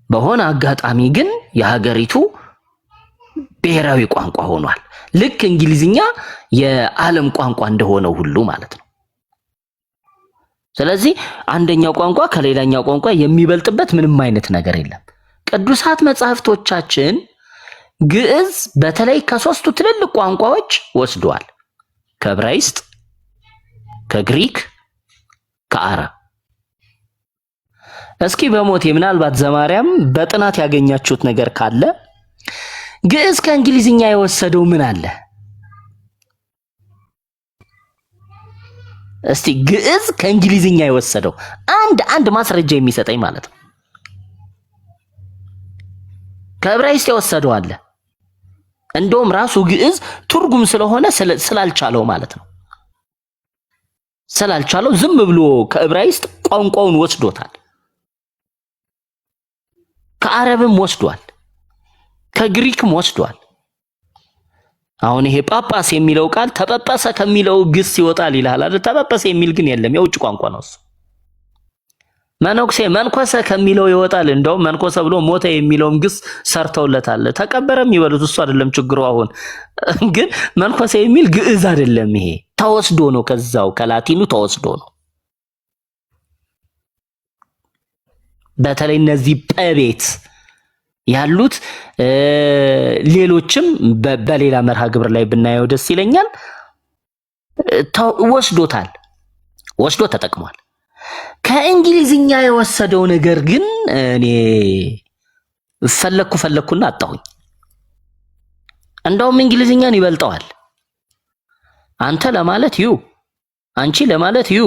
በሆነ አጋጣሚ ግን የሀገሪቱ ብሔራዊ ቋንቋ ሆኗል። ልክ እንግሊዝኛ የዓለም ቋንቋ እንደሆነው ሁሉ ማለት ነው። ስለዚህ አንደኛው ቋንቋ ከሌላኛው ቋንቋ የሚበልጥበት ምንም አይነት ነገር የለም። ቅዱሳት መጻሕፍቶቻችን ግዕዝ በተለይ ከሶስቱ ትልልቅ ቋንቋዎች ወስደዋል። ከዕብራይስጥ፣ ከግሪክ፣ ከአረብ። እስኪ በሞቴ ምናልባት ዘማርያም በጥናት ያገኛችሁት ነገር ካለ ግዕዝ ከእንግሊዝኛ የወሰደው ምን አለ? እስቲ ግዕዝ ከእንግሊዝኛ የወሰደው አንድ ማስረጃ የሚሰጠኝ ማለት ነው። ከዕብራይስጥ የወሰደው አለ። እንደውም ራሱ ግዕዝ ትርጉም ስለሆነ ስላልቻለው ማለት ነው። ስላልቻለው ዝም ብሎ ከዕብራይስጥ ቋንቋውን ወስዶታል። ከአረብም ወስዷል። ከግሪክም ወስዷል። አሁን ይሄ ጳጳስ የሚለው ቃል ተጳጳሰ ከሚለው ግስ ይወጣል ይላል አይደል? ተጳጳሰ የሚል ግን የለም፣ የውጭ ቋንቋ ነው እሱ። መነኩሴ መንኮሰ ከሚለው ይወጣል። እንደውም መንኮሰ ብሎ ሞተ የሚለውም ግስ ሰርተውለታል። ተቀበረም ይበሉት እሱ አይደለም ችግሩ። አሁን ግን መንኮሰ የሚል ግዕዝ አይደለም። ይሄ ተወስዶ ነው፣ ከዛው ከላቲኑ ተወስዶ ነው። በተለይ እነዚህ ጰቤት ያሉት ሌሎችም በሌላ መርሃ ግብር ላይ ብናየው ደስ ይለኛል። ወስዶታል፣ ወስዶ ተጠቅሟል። ከእንግሊዝኛ የወሰደው ነገር ግን እኔ ፈለኩና አጣሁኝ። እንደውም እንግሊዝኛን ይበልጠዋል። አንተ ለማለት ዩ፣ አንቺ ለማለት ዩ፣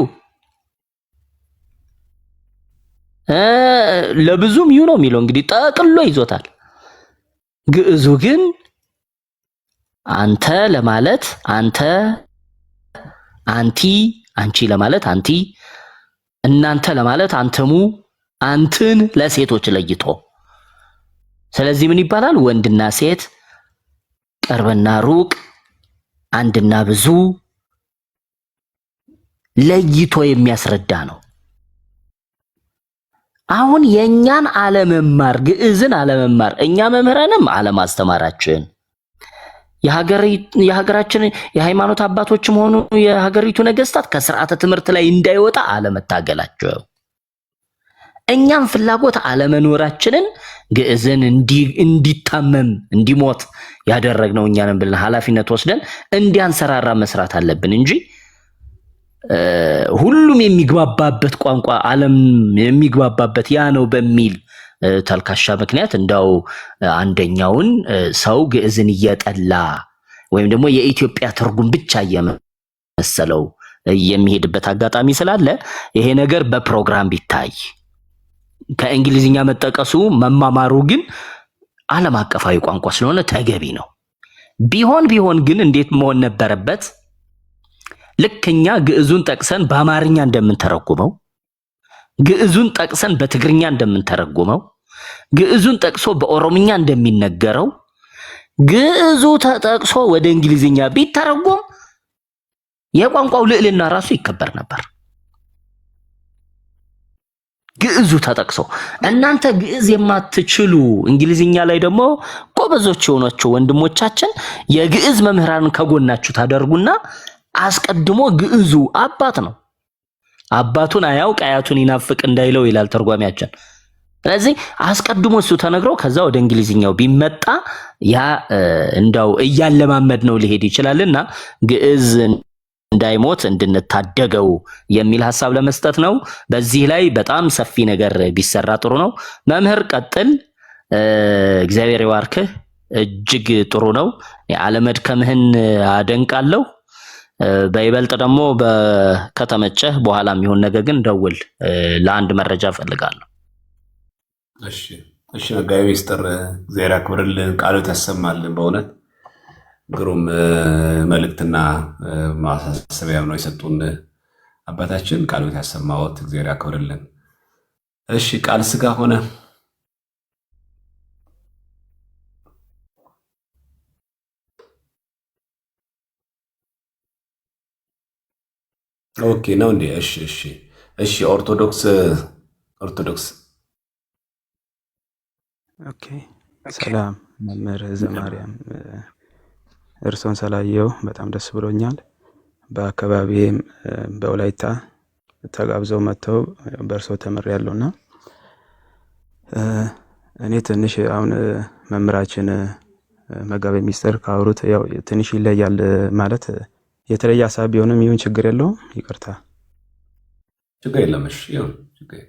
ለብዙም ዩ ነው የሚለው እንግዲህ ጠቅሎ ይዞታል። ግዕዙ ግን አንተ ለማለት አንተ፣ አንቲ፣ አንቺ ለማለት አንቲ፣ እናንተ ለማለት አንተሙ፣ አንትን ለሴቶች ለይቶ። ስለዚህ ምን ይባላል? ወንድና ሴት፣ ቅርብና ሩቅ፣ አንድና ብዙ ለይቶ የሚያስረዳ ነው። አሁን የኛን አለመማር፣ ግዕዝን አለመማር፣ እኛ መምህራንም አለማስተማራችን፣ የሀገራችን የሃይማኖት አባቶችም ሆኑ የሀገሪቱ ነገስታት ከስርዓተ ትምህርት ላይ እንዳይወጣ አለመታገላቸው እኛም ፍላጎት አለመኖራችንን ግዕዝን እንዲታመም እንዲሞት ያደረግነው እኛንም ብለን ኃላፊነት ወስደን እንዲያንሰራራ መስራት አለብን እንጂ ሁሉም የሚግባባበት ቋንቋ ዓለም የሚግባባበት ያ ነው በሚል ተልካሻ ምክንያት እንዳው አንደኛውን ሰው ግዕዝን እየጠላ ወይም ደግሞ የኢትዮጵያ ትርጉም ብቻ እየመሰለው የሚሄድበት አጋጣሚ ስላለ ይሄ ነገር በፕሮግራም ቢታይ ከእንግሊዝኛ መጠቀሱ መማማሩ ግን ዓለም አቀፋዊ ቋንቋ ስለሆነ ተገቢ ነው። ቢሆን ግን እንዴት መሆን ነበረበት? ልክኛ ግዕዙን ጠቅሰን በአማርኛ እንደምንተረጉመው ግዕዙን ጠቅሰን በትግርኛ እንደምንተረጉመው ግዕዙን ጠቅሶ በኦሮምኛ እንደሚነገረው ግዕዙ ተጠቅሶ ወደ እንግሊዝኛ ቢተረጎም የቋንቋው ልዕልና ራሱ ይከበር ነበር። ግዕዙ ተጠቅሶ እናንተ ግዕዝ የማትችሉ እንግሊዝኛ ላይ ደግሞ ጎበዞች የሆናችሁ ወንድሞቻችን የግዕዝ መምህራን ከጎናችሁ ታደርጉና አስቀድሞ ግዕዙ አባት ነው። አባቱን አያውቅ አያቱን ይናፍቅ እንዳይለው ይላል ተርጓሚያችን። ስለዚህ አስቀድሞ እሱ ተነግሮ ከዛ ወደ እንግሊዝኛው ቢመጣ ያ እንዳው እያለማመድ ነው ሊሄድ ይችላልና ግዕዝ እንዳይሞት እንድንታደገው የሚል ሐሳብ ለመስጠት ነው። በዚህ ላይ በጣም ሰፊ ነገር ቢሰራ ጥሩ ነው። መምህር ቀጥል። እግዚአብሔር ይባርክህ። እጅግ ጥሩ ነው። ያለመድከምህን አደንቃለሁ። በይበልጥ ደግሞ በከተመቸህ በኋላ የሚሆን ነገር ግን ደውል። ለአንድ መረጃ ፈልጋለሁ። እሺ መጋቢ ሚስጥር እግዚአብሔር ያክብርልን፣ ቃሎት ያሰማልን። በእውነት ግሩም መልእክትና ማሳሰቢያ ነው የሰጡን አባታችን። ቃሎት ያሰማዎት፣ እግዚአብሔር ያክብርልን። እሺ ቃል ስጋ ሆነ። ኦኬ ነው እንዴ? እሺ ኦርቶዶክስ ኦኬ። ሰላም መምህር ዘማርያም፣ እርሶን ስላየው በጣም ደስ ብሎኛል። በአካባቢም በወላይታ ተጋብዘው መጥተው በእርሶ ተምሬያለሁና እኔ ትንሽ አሁን መምህራችን መጋቤ ሚስጥር ካወሩት ያው ትንሽ ይለያል ማለት የተለየ ሐሳብ ቢሆንም ይሁን ችግር የለውም። ይቅርታ። ችግር የለም። እሺ ይሁን ችግር